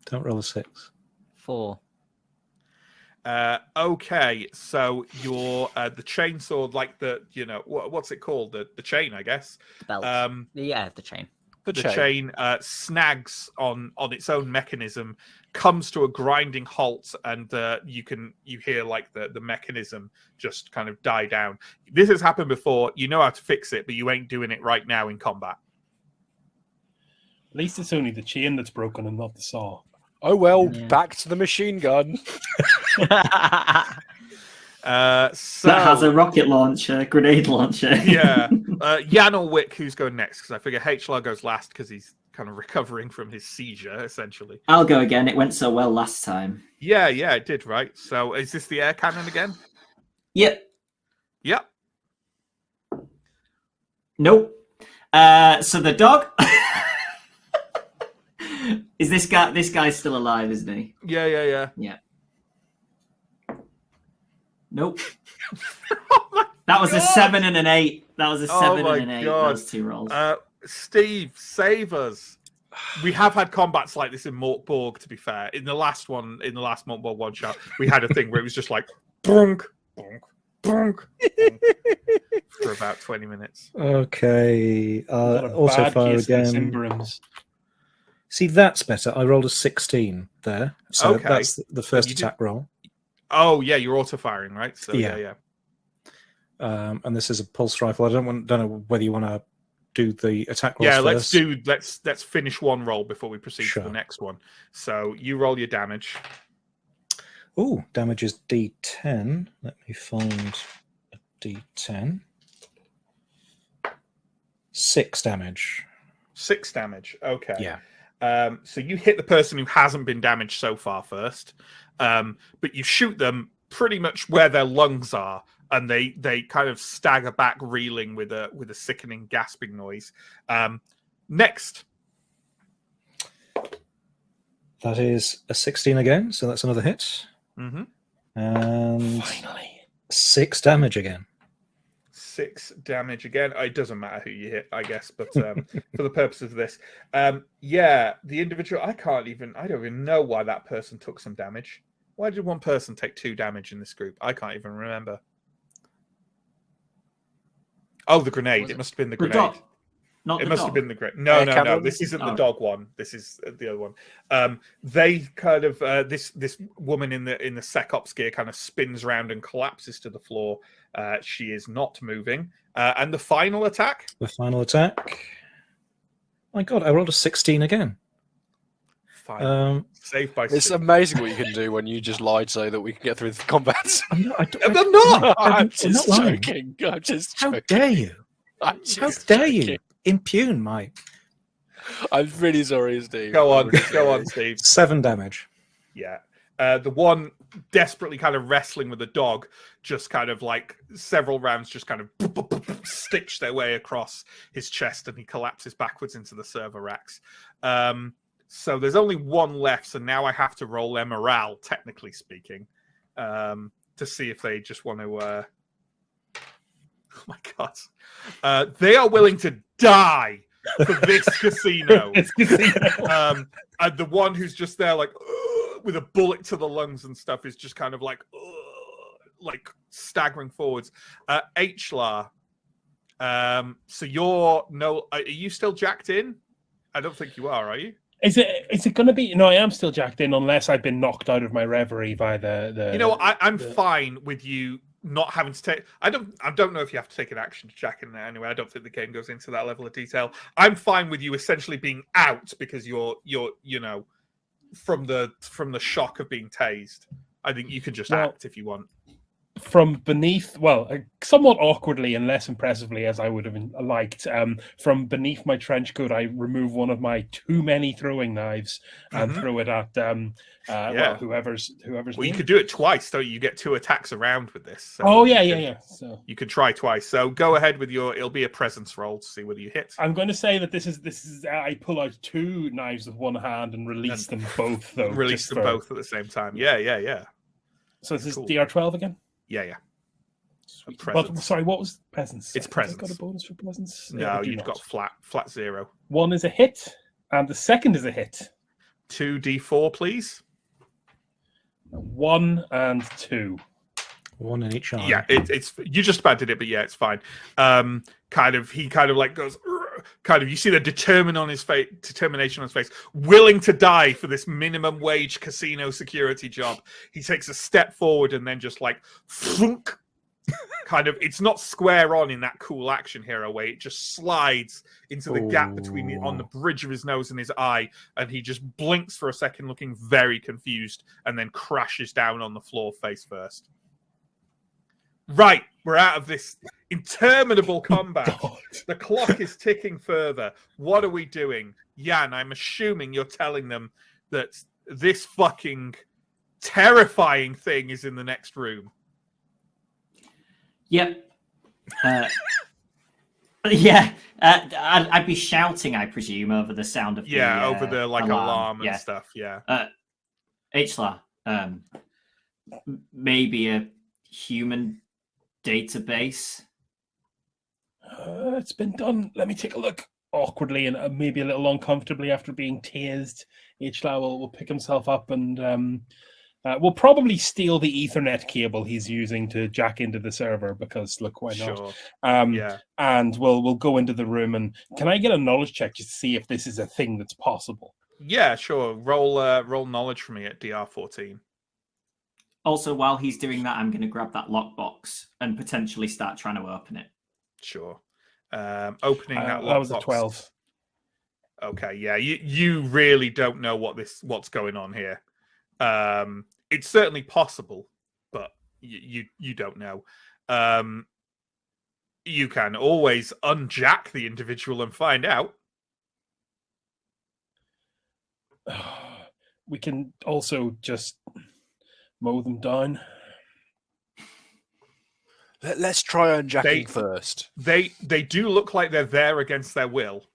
Don't roll a 6. 4. Okay, so your the chainsaw, like the what's it called? The chain, I guess. The belt. Yeah, the chain. The chain snags on its own mechanism, comes to a grinding halt, and you hear like the mechanism just kind of die down. This has happened before. You know how to fix it, but you ain't doing it right now in combat. At least it's only the chain that's broken and not the saw. Oh well, back to the machine gun. So that has a rocket launcher, grenade launcher. Yeah. Jan or Wick, who's going next? Because I figure H-Lar goes last because he's kind of recovering from his seizure, essentially. I'll go again. It went so well last time. Yeah, it did, right? So is this the air cannon again? Yep. Nope. So the dog... Is this guy's still alive, isn't he? Yeah. Nope. That was a 7 and an 8. That was a 7 and an 8. Those 2 rolls. Steve, save us. We have had combats like this in MÖRK BORG, to be fair. In the last MÖRK BORG one shot, we had a thing where it was just like bonk, bonk, bonk, bonk for about 20 minutes. Okay. Also fire again. See, that's better. I rolled a 16 there. So that's the first attack roll. Oh, yeah, you're auto-firing, right? So yeah. And this is a pulse rifle. I don't know whether you want to do the attack rolls first. Yeah, let's finish one roll before we proceed to the next one. So you roll your damage. Ooh, damage is D10. Let me find a D10. 6 damage. 6 damage. Okay. Yeah. So you hit the person who hasn't been damaged so far first, but you shoot them pretty much where their lungs are, and they kind of stagger back, reeling with a sickening gasping noise. Next. That is a 16 again, so that's another hit. Mm-hmm. And Finally. 6 damage again. 6 damage again. It doesn't matter who you hit, I guess, but for the purpose of this, the individual. I don't even know why that person took some damage. Why did one person take 2 damage in this group? I can't even remember. Oh, the grenade. It must have been the grenade. Dog. Not it the must dog. have been the grenade. No. Cameron? This isn't the dog one. This is the other one. They kind of this woman in the SecOps gear kind of spins around and collapses to the floor. She is not moving. And the final attack. The final attack. My God, I rolled a 16 again. Saved by It's Steve. amazing what you can do when you just lied so that we can get through the combat. I'm not. I'm just not lying. joking. I'm just How joking. dare you? I'm How just dare joking. you impugn my I'm really sorry, Steve. Go on, I'm really go sorry. on, Steve. 7 damage? Yeah. The one desperately kind of wrestling with the dog, just kind of like several rounds just kind of stitch their way across his chest, and he collapses backwards into the server racks. So there's only one left, so now I have to roll their morale, technically speaking, to see if they just want to... Oh my God. They are willing to die for this casino. And the one who's just there like with a bullet to the lungs and stuff is just kind of like staggering forwards. Hlar. So are you still jacked in? I don't think you are you? Is it going to be? No, I am still jacked in unless I've been knocked out of my reverie by the. You know, I'm fine with you not having to take. I don't know if you have to take an action to jack in there anyway. I don't think the game goes into that level of detail. I'm fine with you essentially being out because you're from the shock of being tased. I think you can just act if you want. From beneath, somewhat awkwardly and less impressively as I would have liked, from beneath my trench coat, I remove one of my too many throwing knives and throw it at whoever's. Well, you could do it twice, don't you? You get 2 attacks around with this. So yeah. So you could try twice. So go ahead with it'll be a presence roll to see whether you hit. I'm going to say that this is. I pull out 2 knives with one hand and release them both. Though release them both at the same time. Yeah. So this is cool. DR12 again. Yeah. Sorry, what was presence? It's presence. Got a bonus for presence? No, you've got flat 0. 1 is a hit, and the second is a hit. 2d4, please. 1 and 2. 1 in each eye. Yeah, it's you just about did it, but yeah, it's fine. He like goes. You see the determination on his face, willing to die for this minimum wage casino security job. He takes a step forward and then just like thunk, it's not square on in that cool action hero way. It just slides into the gap between on the bridge of his nose and his eye, and he just blinks for a second, looking very confused, and then crashes down on the floor face first. Right, we're out of this interminable combat. The clock is ticking further. What are we doing? Jan, I'm assuming you're telling them that this fucking terrifying thing is in the next room. Yep. Yeah. I'd be shouting, I presume, over the sound of over the alarm and stuff. Yeah. Hlar, maybe a human database. It's been done. Let me take a look. Awkwardly and maybe a little uncomfortably after being tased, Hlar will pick himself up and we'll probably steal the Ethernet cable he's using to jack into the server because look, why not? Sure. And we'll go into the room and can I get a knowledge check to see if this is a thing that's possible? Yeah, sure. Roll knowledge for me at DR14. Also, while he's doing that, I'm going to grab that lockbox and potentially start trying to open it. Sure. Opening that lockbox. That was a 12. Okay, yeah. You really don't know what's going on here. it's certainly possible, but you don't know. You can always unjack the individual and find out. We can also just mow them down. Let's try unjacking first. They do look like they're there against their will.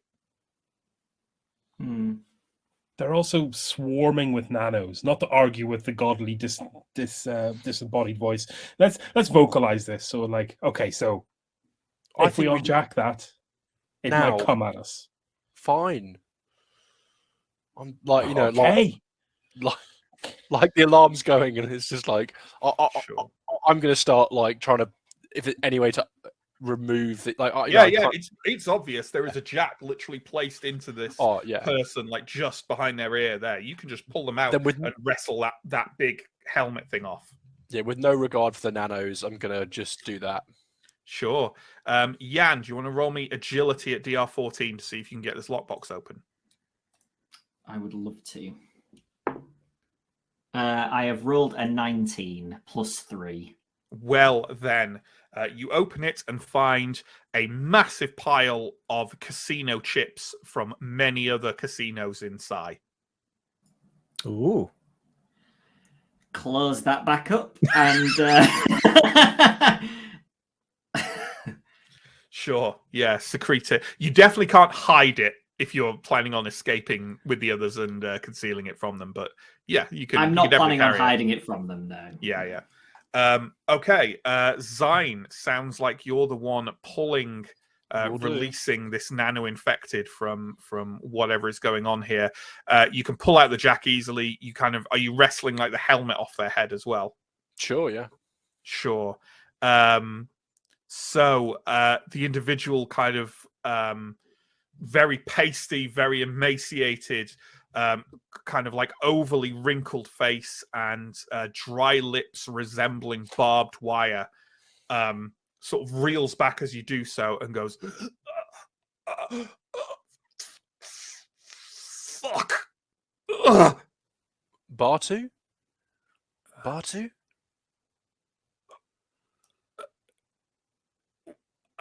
They're also swarming with nanos. Not to argue with the godly disembodied voice. Let's vocalize this. So, like, okay, so if we unjack that, it might come at us. Fine. I'm like, okay. like the alarm's going, and it's just like Sure. I'm going to start like trying to, if it any way to remove it. Like, it's obvious. There is a jack literally placed into this person, like just behind their ear. There, you can just pull them out and wrestle that big helmet thing off. Yeah, with no regard for the nanos, I'm going to just do that. Sure. Jan, do you want to roll me agility at DR14 to see if you can get this lockbox open? I would love to. I have rolled a 19 plus 3. Well, then, you open it and find a massive pile of casino chips from many other casinos inside. Ooh. Close that back up and... Sure, yeah, secrete it. You definitely can't hide it if you're planning on escaping with the others and concealing it from them. But yeah, you can. I'm not planning on carry hiding it from them, no. Yeah. Okay, Zine, sounds like you're the one pulling, releasing this nano-infected from whatever is going on here. You can pull out the jack easily. Are you wrestling like the helmet off their head as well? Sure, yeah. Sure. So the individual kind of very pasty, very emaciated, kind of like overly wrinkled face and dry lips resembling barbed wire, sort of reels back as you do so and goes, fuck. Bartu?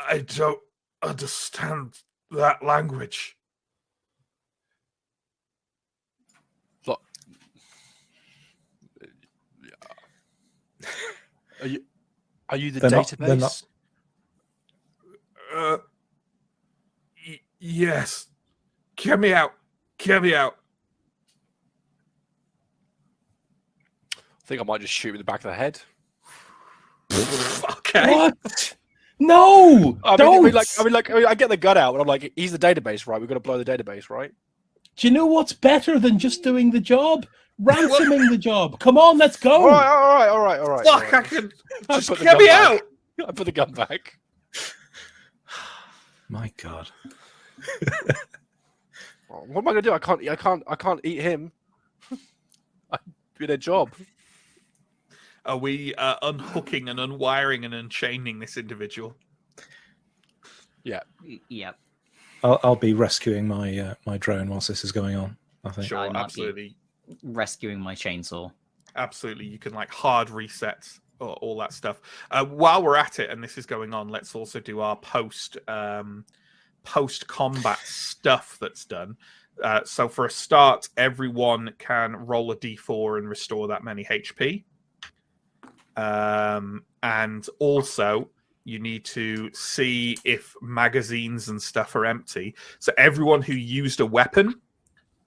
I don't understand that language. Look, are you the database? Yes. Get me out. I think I might just shoot in the back of the head. Okay. What? No, don't. I get the gun out, and I'm like, he's the database, right? We've got to blow the database, right? Do you know what's better than just doing the job? Ransoming the job. Come on, let's go. All right. Fuck, I can just get me out. I put the gun back. My God. What am I going to do? I can't eat him. I'm doing a job. Are we unhooking and unwiring and unchaining this individual? Yeah. Yep. I'll be rescuing my my drone whilst this is going on, I think. Sure, absolutely. Rescuing my chainsaw. Absolutely. You can like hard reset or all that stuff. While we're at it and this is going on, let's also do our post combat stuff that's done. So for a start, everyone can roll a d4 and restore that many HP. And also you need to see if magazines and stuff are empty. So everyone who used a weapon,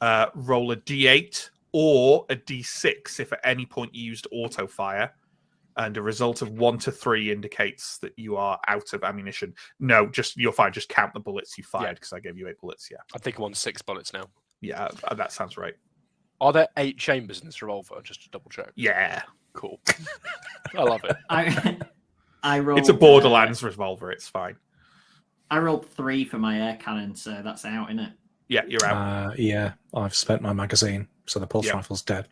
roll a d8 or a d6 if at any point you used auto fire, and a result of 1 to 3 indicates that you are out of ammunition. No, you're fine. Just count the bullets you fired because I gave you 8 bullets. Yeah, I think I'm on 6 bullets now. Yeah, that sounds right. Are there 8 chambers in this revolver? Just to double check. Yeah, cool. I love it. I rolled. It's a Borderlands revolver. It's fine. I rolled 3 for my air cannon, so that's out, isn't it? Yeah, you're out. Yeah, I've spent my magazine, so the pulse rifle's dead.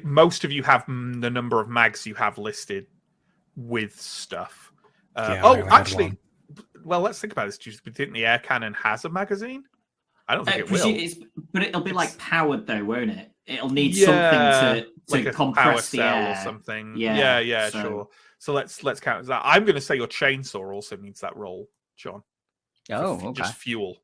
Most of you have the number of mags you have listed with stuff. Actually, well, let's think about this. Do you think the air cannon has a magazine? I don't think it will. But it'll be like powered though, won't it? It'll need Yeah, something to like a compress power the cell air or something. Yeah, Yeah, so- sure. So let's count as that. I'm going to say your chainsaw also needs that roll, John. Oh, For okay. Just fuel.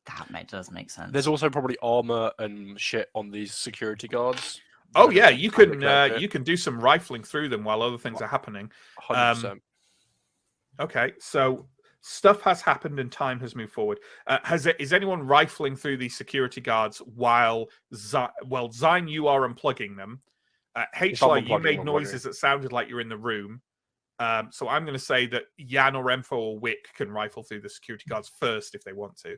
That does make sense. There's also probably armor and shit on these security guards. Oh yeah, you can collect it. you can do some rifling through them while other things are happening. 100%. Okay, so stuff has happened and time has moved forward. Is anyone rifling through these security guards while Zine, you are unplugging them? H-Light, you made noises that sounded like you're in the room. So I'm going to say that Jan or Enfo or Wick can rifle through the security guards first if they want to.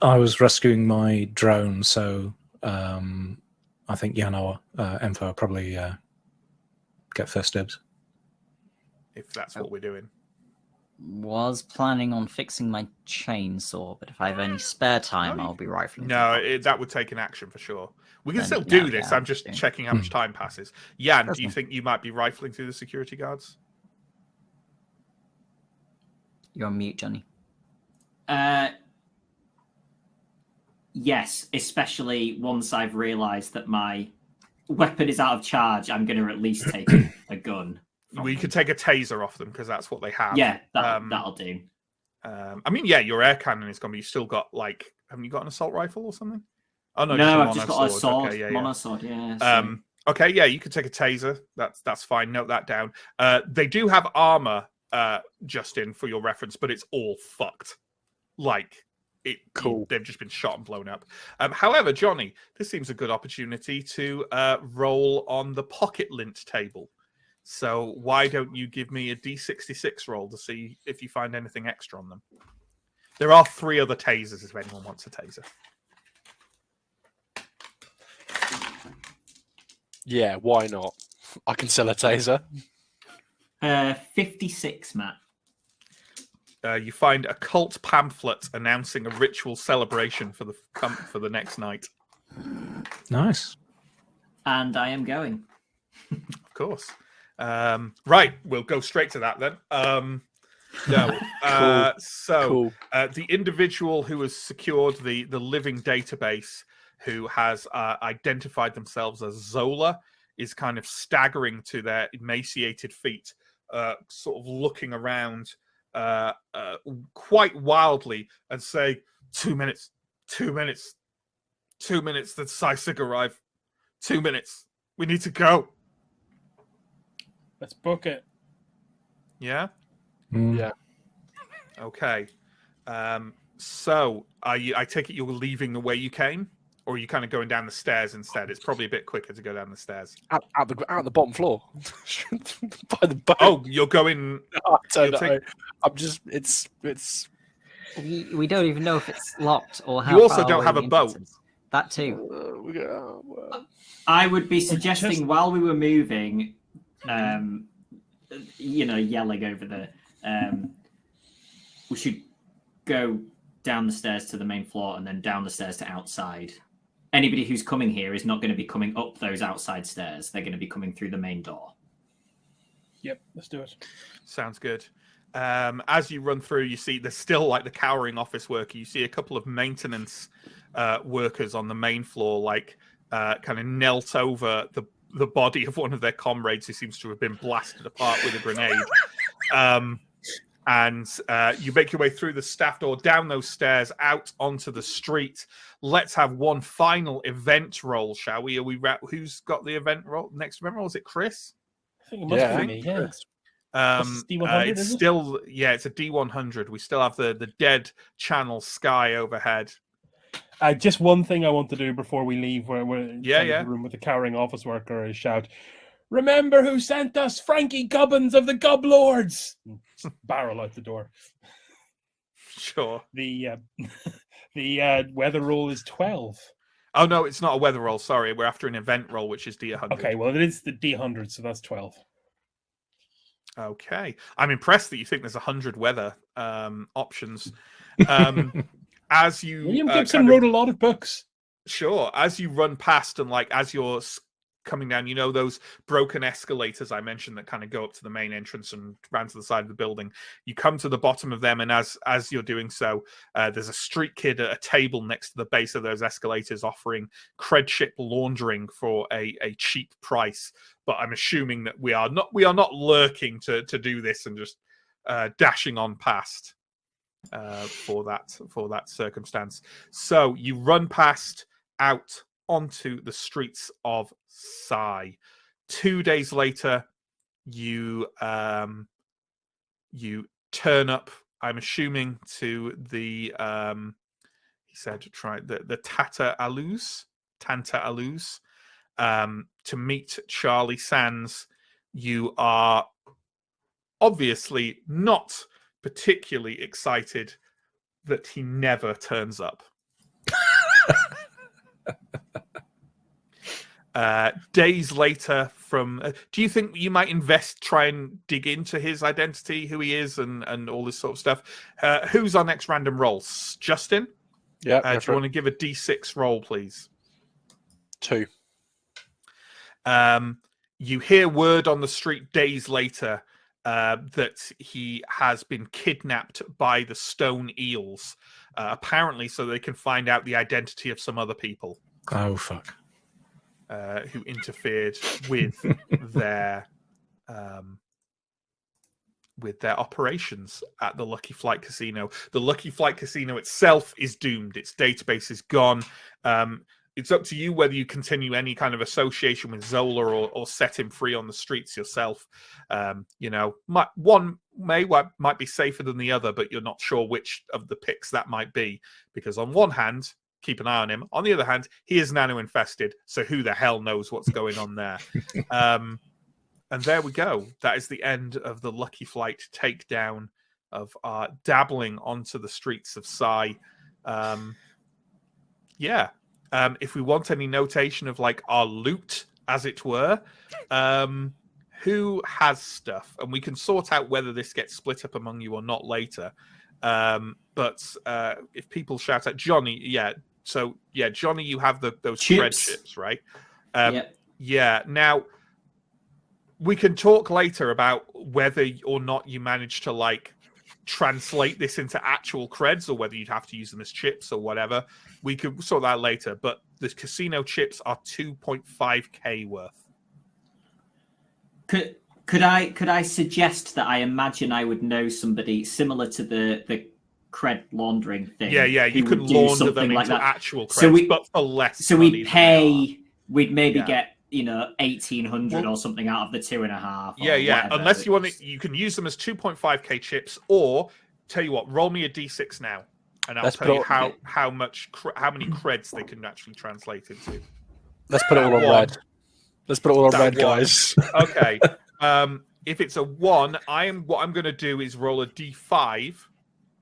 I was rescuing my drone, so I think Jan or Enfo will probably get first dibs. If that's what we're doing. Was planning on fixing my chainsaw, but if I have any spare time, I'll be rifling. No, that would take an action for sure. We can Then, still do yeah, this. yeah, I'm just checking how much time passes. Jan, do you think you might be rifling through the security guards? You're on mute, Johnny. Yes, especially once I've realised that my weapon is out of charge, I'm going to at least take a gun. We could take a taser off them because that's what they have. Yeah, that'll do. I mean, yeah, your air cannon is gone, but you still got haven't you got an assault rifle or something? Oh no, I've just got a sword. Okay, monosword, yeah. So. Okay, yeah, you could take a taser. That's fine. Note that down. They do have armor, Justin, for your reference, but it's all fucked. Cool. They've just been shot and blown up. However, Johnny, this seems a good opportunity to roll on the pocket lint table. So why don't you give me a D66 roll to see if you find anything extra on them? There are 3 other tasers if anyone wants a taser. Yeah, why not? I can sell a taser. 56, Matt. You find a cult pamphlet announcing a ritual celebration for the next night. Nice. And I am going. Of course. Right, we'll go straight to that then. No. Cool. So the individual who has secured the living database, who has identified themselves as Zola, is kind of staggering to their emaciated feet, sort of looking around quite wildly and say, 2 minutes, 2 minutes, 2 minutes, the Sisig arrive. 2 minutes. We need to go. Let's book it. Yeah? Yeah. Okay. So I take it you're leaving the way you came? Or are you kind of going down the stairs instead? It's probably a bit quicker to go down the stairs. Out the bottom floor. By the boat. Oh, you're going... No, I don't know. I'm just... It's... We don't even know if it's locked or how. You also far don't away have the a boat. entrance is. That too. I would be suggesting while we were moving, yelling over the... we should go down the stairs to the main floor and then down the stairs to outside. Anybody who's coming here is not going to be coming up those outside stairs. They're going to be coming through the main door. Yep, let's do it. Sounds good. As you run through, you see there's still the cowering office worker. You see a couple of maintenance workers on the main floor, kind of knelt over the body of one of their comrades who seems to have been blasted apart with a grenade. And you make your way through the staff door, down those stairs, out onto the street. Let's have one final event roll, shall we? Who's got the event roll? Next event roll, is it Chris? I think it must be me, yeah. It's D100, still, it's a D100. We still have the dead channel sky overhead. Just one thing I want to do before we leave, where we're in the room with the cowering office worker, is shout, "Remember who sent us, Frankie Gubbins of the Gublords!" Barrel out the door. Sure. The weather roll is 12. Oh no, it's not a weather roll. Sorry, we're after an event roll, which is D100. Okay, well it is the D100, so that's 12. Okay, I'm impressed that you think there's 100 weather options. As you William Gibson wrote a lot of books. Sure, as you run past and as you're coming down, you know, those broken escalators I mentioned that kind of go up to the main entrance and round to the side of the building. You come to the bottom of them, and as you're doing so, there's a street kid at a table next to the base of those escalators offering cred chip laundering for a cheap price. But I'm assuming that we are not lurking to do this and just dashing on past for that circumstance. So you run past out onto the streets of Psy. 2 days later, you turn up, I'm assuming, to the he said try the Tanta Alus to meet Charlie Sands. You are obviously not particularly excited that he never turns up. Days later do you think you might try and dig into his identity, who he is, and all this sort of stuff? Who's our next random roll? Justin? Yeah. Do you want to give a D6 roll, please? 2. You hear word on the street days later that he has been kidnapped by the stone eels, apparently so they can find out the identity of some other people. Oh, fuck. Who interfered with their operations at the Lucky Flight Casino. The Lucky Flight Casino itself is doomed. Its database is gone. It's up to you whether you continue any kind of association with Zola or set him free on the streets yourself. One might be safer than the other, but you're not sure which of the picks that might be. Because on one hand, keep an eye on him. On the other hand, he is nano-infested, so who the hell knows what's going on there? And there we go. That is the end of the Lucky Flight takedown of our dabbling onto the streets of Psy. If we want any notation of like our loot, as it were, who has stuff, and we can sort out whether this gets split up among you or not later. But if people shout out Jonny, Jonny, you have those cred chips, right? Yeah. Now we can talk later about whether or not you manage to like translate this into actual creds, or whether you'd have to use them as chips or whatever. We could sort that out later. But the casino chips are 2.5k worth. Could I suggest that I imagine I would know somebody similar to the cred laundering thing? Yeah, you could launder them into actual creds, but for less. So we'd maybe get 1,800 or something out of the 2.5. Yeah. Unless you want it, you can use them as 2.5k chips, or tell you what, roll me a d6 now, and I'll tell you how many creds they can actually translate into. Let's put it all on red. Let's put it all on red, guys. Okay. If it's a 1, what I'm going to do is roll a d5.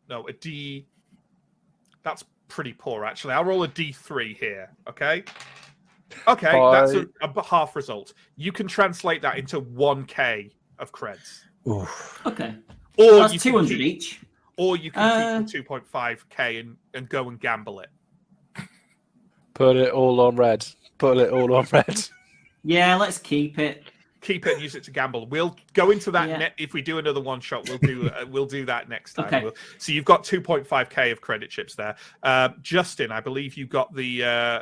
No, a d. That's pretty poor, actually. I'll roll a d3 here. Okay. That's a half result. You can translate that into 1k of creds. Oof. Okay. Or that's 200 each. Or you can keep the 2.5k and go and gamble it. Put it all on red. Yeah, let's keep it. Keep it and use it to gamble. We'll go into that if we do another one shot. We'll do that next time. Okay. So you've got 2.5k of credit chips there. Justin, I believe you got the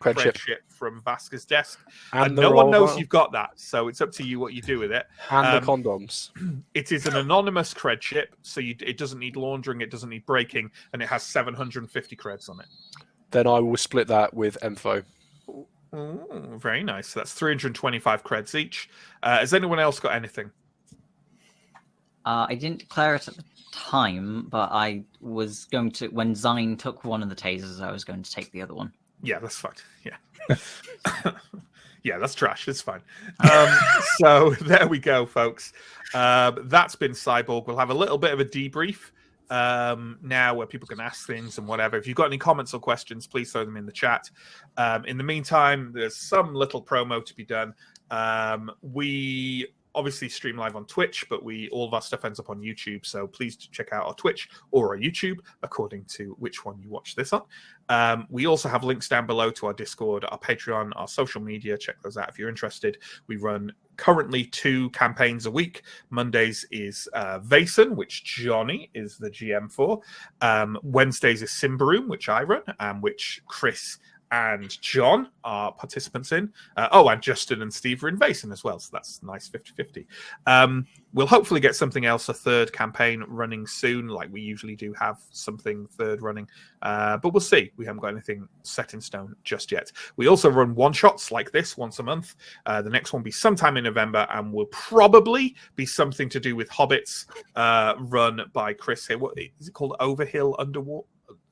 credit chip from Vasquez's desk, and no one knows you've got that. So it's up to you what you do with it. And the condoms. It is an anonymous cred chip, so it doesn't need laundering, it doesn't need breaking, and it has 750 creds on it. Then I will split that with Info. Ooh, very nice. So that's 325 creds each. Has anyone else got anything? I didn't declare it at the time, but I was going to, when Zine took one of the tasers, I was going to take the other one. Yeah, that's fine. Yeah. Yeah, that's trash. It's fine. So there we go, folks. That's been Cyborg. We'll have a little bit of a debrief now where people can ask things and whatever. If you've got any comments or questions, please throw them in the chat. In the meantime, there's some little promo to be done. We obviously stream live on Twitch, but all of our stuff ends up on YouTube. So please check out our Twitch or our YouTube, according to which one you watch this on. We also have links down below to our Discord, our Patreon, our social media. Check those out if you're interested. We run currently 2 campaigns a week. Mondays is Vason, which Jonny is the GM for. Wednesdays is Simbaroom, which I run, and which Chris and John are participants in. And Justin and Steve are in Vason as well, so that's nice 50-50. We'll hopefully get something else, a third campaign running soon, like we usually do have something third running. But we'll see. We haven't got anything set in stone just yet. We also run one-shots like this once a month. The next one will be sometime in November, and will probably be something to do with Hobbits, run by Chris here. What is it called? Overhill,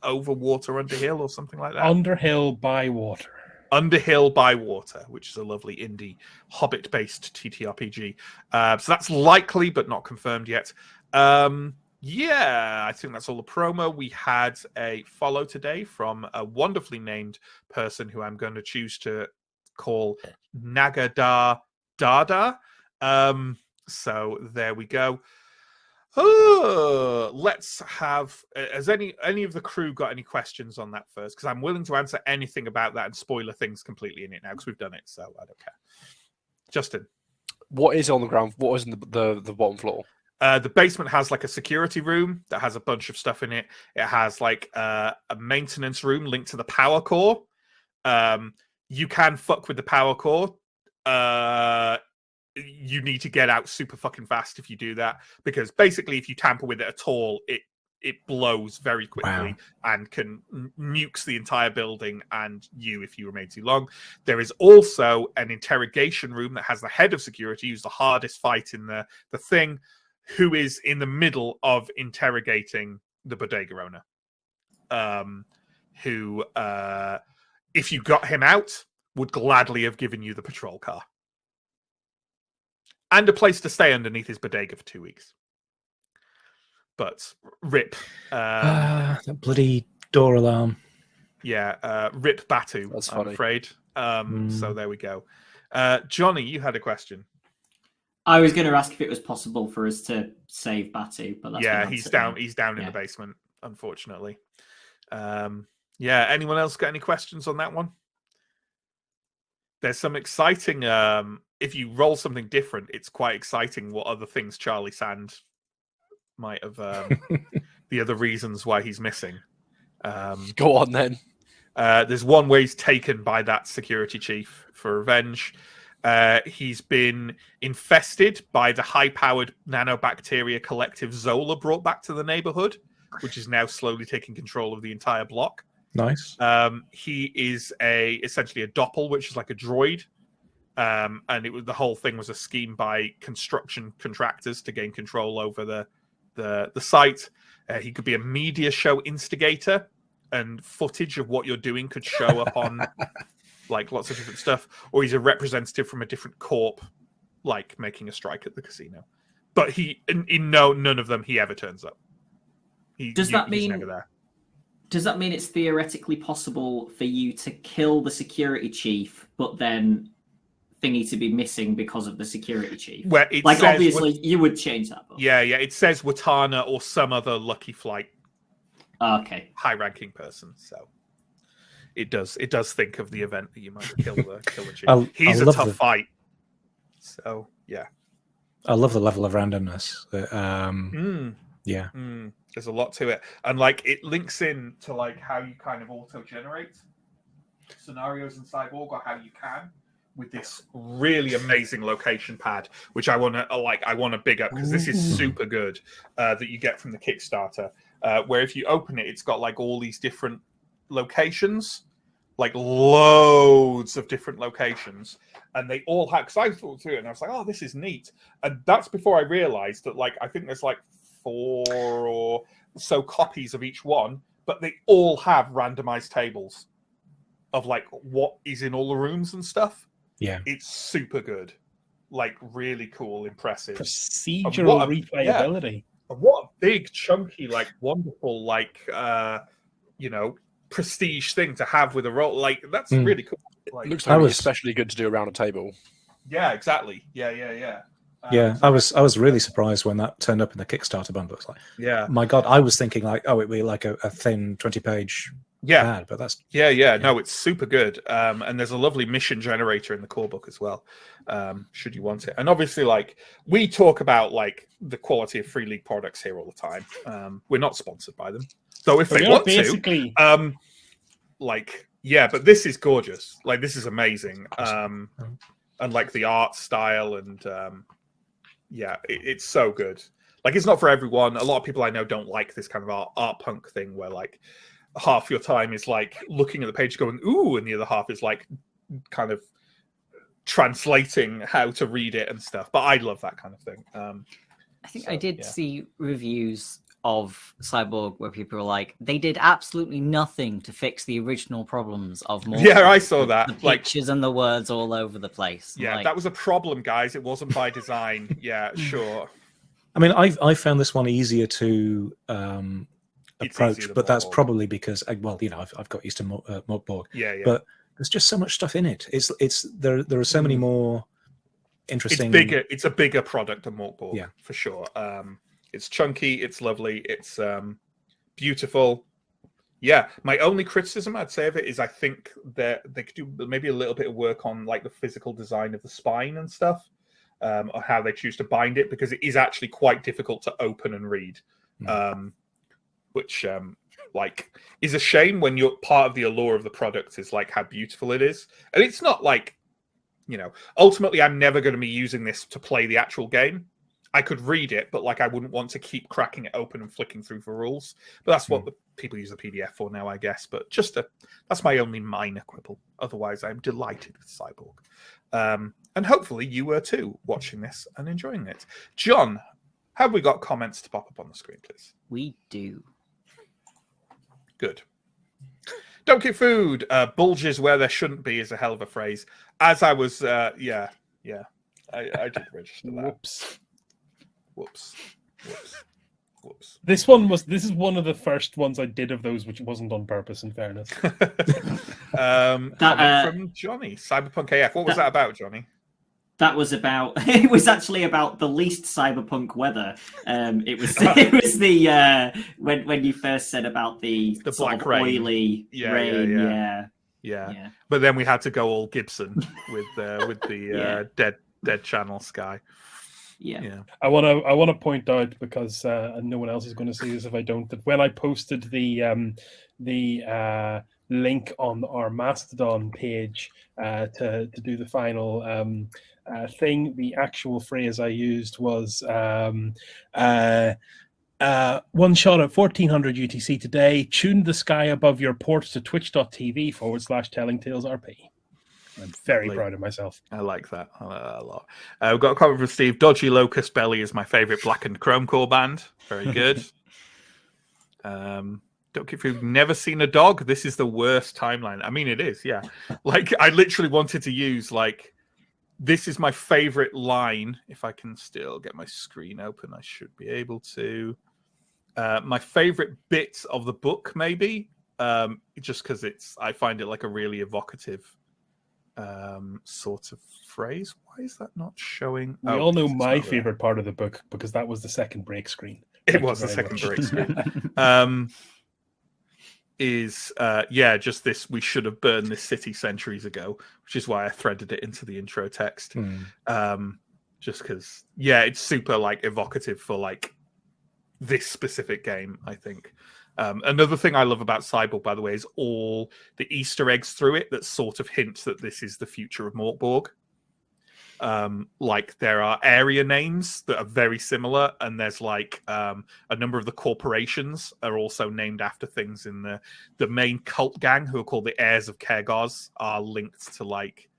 Overwater, Underhill, or something like that? Underhill by Water. Underhill by Water, which is a lovely indie Hobbit-based TTRPG. So that's likely, but not confirmed yet. I think that's all the promo. We had a follow today from a wonderfully named person who I'm going to choose to call Nagadar Dada. So there we go. Let's have. Has any of the crew got any questions on that first? Because I'm willing to answer anything about that and spoiler things completely in it now because we've done it, so I don't care. Justin, what is on the ground? What is in the bottom floor? The basement has like a security room that has a bunch of stuff in it. It has like a maintenance room linked to the power core. You can fuck with the power core. You need to get out super fucking fast if you do that, because basically if you tamper with it at all, it blows very quickly and can nukes the entire building and you if you remain too long. There is also an interrogation room that has the head of security, who's the hardest fight in the thing, who is in the middle of interrogating the bodega owner, who if you got him out would gladly have given you the patrol car and a place to stay underneath his bodega for 2 weeks. But rip. That bloody door alarm. Yeah, rip Batu, That's I'm funny. afraid. So there we go. Jonny, you had a question. I was going to ask if it was possible for us to save Batu, but that's been he's answered down. now. He's down in Yeah. the basement, unfortunately. Anyone else got any questions on that one? There's some exciting. If you roll something different, it's quite exciting what other things Charlie Sand might have. The other reasons why he's missing. Go on then. There's one where he's taken by that security chief for revenge. He's been infested by the high-powered nanobacteria collective Zola brought back to the neighborhood, which is now slowly taking control of the entire block. Nice. He is essentially a doppel, which is like a droid. And the whole thing was a scheme by construction contractors to gain control over the site. He could be a media show instigator, and footage of what you're doing could show up on like lots of different stuff. Or he's a representative from a different corp, like making a strike at the casino. But he, in none of them, he ever turns up. Does that he's mean? never there. Does that mean it's theoretically possible for you to kill the security chief, but then thingy to be missing because of the security chief? Where it like, says, obviously, you would change that. But... Yeah. It says Watana or some other Lucky Flight Okay. high-ranking person. So it does think of the event that you might kill the chief. He's a tough fight. So yeah, I love the level of randomness. Yeah. There's a lot to it, and like it links in to like how you kind of auto-generate scenarios in Cyborg, or how you can with this really amazing location pad, which I want to big up because this is super good that you get from the Kickstarter. Where if you open it, it's got like all these different locations, like loads of different locations, and they all have. Because I thought through it and I was like, "Oh, this is neat," and that's before I realized that like I think there's like 4 or so copies of each one, but they all have randomized tables of like what is in all the rooms and stuff. Yeah, it's super good, like really cool, impressive procedural replayability. And what a big, chunky, like wonderful, like prestige thing to have with a role. Like that's really cool. Like, looks like it's especially good to do around a table. Yeah, exactly. Yeah. Yeah, I was really surprised when that turned up in the Kickstarter bundle. It's like, Yeah, my God, I was thinking like, oh, it'd be like a thin 20-page pad, but that's no, it's super good. And there's a lovely mission generator in the core book as well, should you want it. And obviously, like, we talk about like the quality of Free League products here all the time. We're not sponsored by them, though if they want to, but this is gorgeous. Like, this is amazing. And like the art style and it's so good. Like, it's not for everyone. A lot of people I know don't like this kind of art punk thing where like half your time is like looking at the page going ooh, and the other half is like kind of translating how to read it and stuff. But I love that kind of thing. I think I did see reviews of Cyborg where people were like, they did absolutely nothing to fix the original problems of more. Yeah, I saw that. The pictures and the words all over the place. Yeah, that was a problem, guys. It wasn't by design. Yeah, sure. I mean, I found this one easier to approach, but that's probably because, well, you know, I've got used to MÖRK BORG. Yeah. But there's just so much stuff in it. There are so many more interesting. It's bigger. It's a bigger product than MÖRK BORG, for sure. It's chunky. It's lovely. It's beautiful. Yeah. My only criticism I'd say of it is I think that they could do maybe a little bit of work on like the physical design of the spine and stuff, or how they choose to bind it, because it is actually quite difficult to open and read, which like is a shame when you're part of the allure of the product is like how beautiful it is. And it's not like, you know, ultimately I'm never going to be using this to play the actual game. I could read it, but like I wouldn't want to keep cracking it open and flicking through for rules. But that's what the people use the PDF for now, I guess. But that's my only minor quibble. Otherwise, I'm delighted with Cyborg. And hopefully you were too, watching this and enjoying it. John, have we got comments to pop up on the screen, please? We do. Good. Don't keep food. Bulges where there shouldn't be is a hell of a phrase. As I was, I did register that. Whoops. This is one of the first ones I did of those, which wasn't on purpose, in fairness. From Jonny, Cyberpunk AF. What was that about, Jonny? That was about. It was actually about the least cyberpunk weather. It was the when you first said about the black rain. Oily rain. Yeah. But then we had to go all Gibson with the dead channel sky. Yeah. I want to point out, because no one else is going to see this if I don't, that when I posted the link on our Mastodon page to do the final thing, the actual phrase I used was one shot at 1400 UTC today. Tuned the sky above your port to twitch.tv/TellingTalesRP. I'm very proud of myself. I like that. I like that a lot. We've got a comment from Steve. Dodgy Locust Belly is my favourite blackened chrome core band. Very good. Don't keep you never seen a dog. This is the worst timeline. I mean, it is, yeah. Like, I literally wanted to use, like, this is my favourite line. If I can still get my screen open, I should be able to. My favourite bit of the book, maybe, just because I find it like a really evocative sort of phrase. Why is that not showing? We all know my favorite part of the book, because that was the second break screen. It was the second break screen. Just this: we should have burned this city centuries ago, which is why I threaded it into the intro text. Just because, it's super like evocative for like this specific game, I think. Another thing I love about Cyborg, by the way, is all the Easter eggs through it that sort of hint that this is the future of MÖRK BORG. Like, there are area names that are very similar, and there's like a number of the corporations are also named after things in the main cult gang, who are called the Heirs of Kergos, are linked to like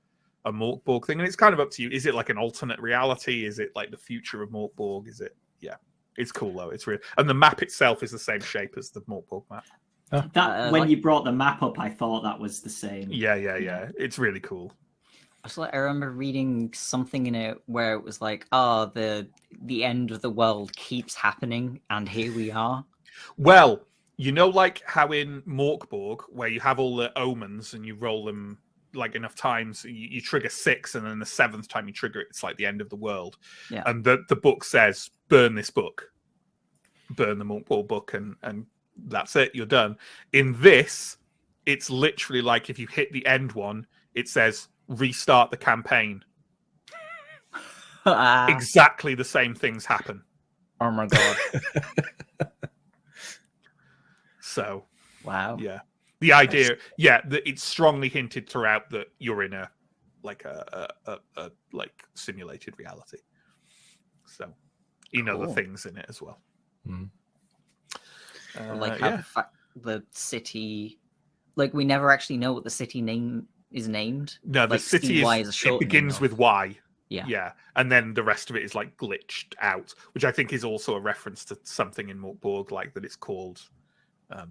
a MÖRK BORG thing. And it's kind of up to you. Is it like an alternate reality? Is it like the future of MÖRK BORG? Is it? Yeah. It's cool though. It's real, and the map itself is the same shape as the MÖRK BORG map. When you brought the map up, I thought that was the same. Yeah. It's really cool. I remember reading something in it where it was like, the end of the world keeps happening, and here we are. Well, you know, like how in MÖRK BORG, where you have all the omens and you roll them like enough times, you trigger 6, and then the 7th time you trigger it, it's like the end of the world. Yeah. And the book says, burn this book, burn the Mork Borg book, and that's it, you're done. In this, it's literally like if you hit the end one, it says restart the campaign. Exactly the same things happen. Oh my god. So, Wow. yeah. The idea, it's strongly hinted throughout that you're in a like simulated reality. So, the things in it as well. Mm. Like how the city, like we never actually know what the city name is named. No, the like, city it begins with Y. Yeah, and then the rest of it is like glitched out, which I think is also a reference to something in Mork Borg, like that it's called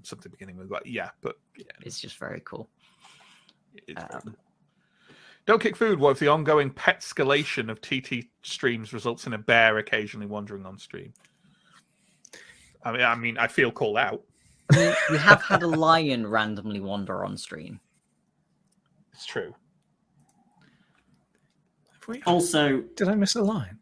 something beginning with Y. Yeah, but it's just very cool. It's very cool. Don't kick food. What if the ongoing pet escalation of TT streams results in a bear occasionally wandering on stream? I mean, I feel called out. I mean, we have had a lion randomly wander on stream. It's true. Also, did I miss a line?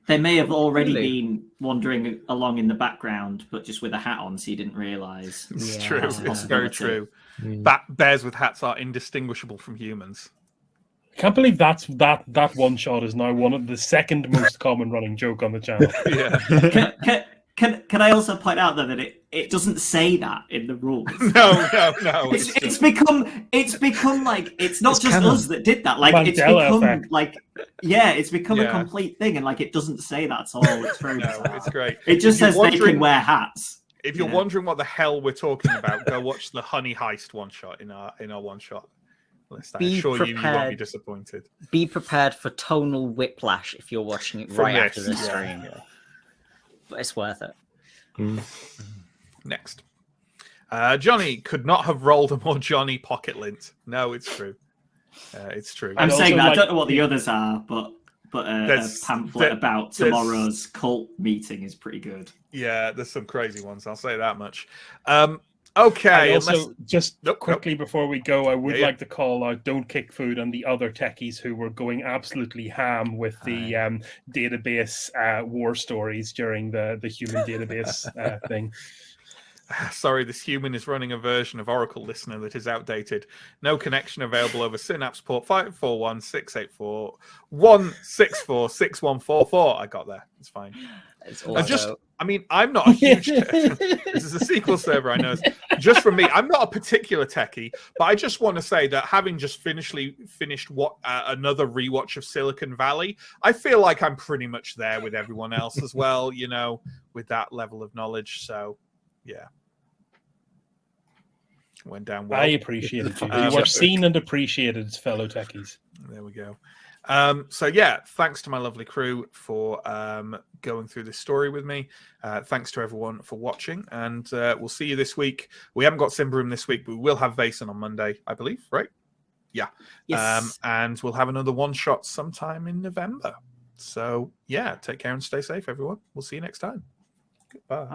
They may have already been wandering along in the background, but just with a hat on, so you didn't realise. It's true. It's very true. Bears with hats are indistinguishable from humans. I can't believe that one shot is now one of the second most common running joke on the channel. Yeah. Can I also point out though that it doesn't say that in the rules? No. It's become like it's not just canon. us that did that. Like Mandela it's become effect. like it's become a complete thing, and like it doesn't say that at all. It's very bizarre. It's great. It just says they can wear hats. If you're wondering what the hell we're talking about, go watch the Honey Heist one shot in our one shot list. I'm sure you won't be disappointed. Be prepared for tonal whiplash if you're watching it after this stream. Yeah. But it's worth it. Next. Jonny could not have rolled a more Jonny pocket lint. No, it's true. It's true. I'm saying that I don't know what the others are, but a pamphlet about tomorrow's cult meeting is pretty good. Yeah, there's some crazy ones. I'll say that much. Okay. Also, quickly before we go, I would like to call out Don't Kick Food and the other techies who were going absolutely ham with the database war stories during the human database thing. Sorry, this human is running a version of Oracle Listener that is outdated. No connection available over Synapse port 541-684-164-6144. I got there. It's fine. It's also... I'm not a huge... This is a SQL server, I know. Just from me, I'm not a particular techie, but I just want to say that having just finished another rewatch of Silicon Valley, I feel like I'm pretty much there with everyone else as well, with that level of knowledge. So, yeah. Went down well. I appreciated you. You were seen and appreciated, fellow techies. There we go. Thanks to my lovely crew for going through this story with me. Thanks to everyone for watching, and we'll see you this week. We haven't got Simbroom this week, but we will have Vason on Monday, I believe, right? Yeah. Yes. And we'll have another one-shot sometime in November. So, take care and stay safe, everyone. We'll see you next time. Goodbye.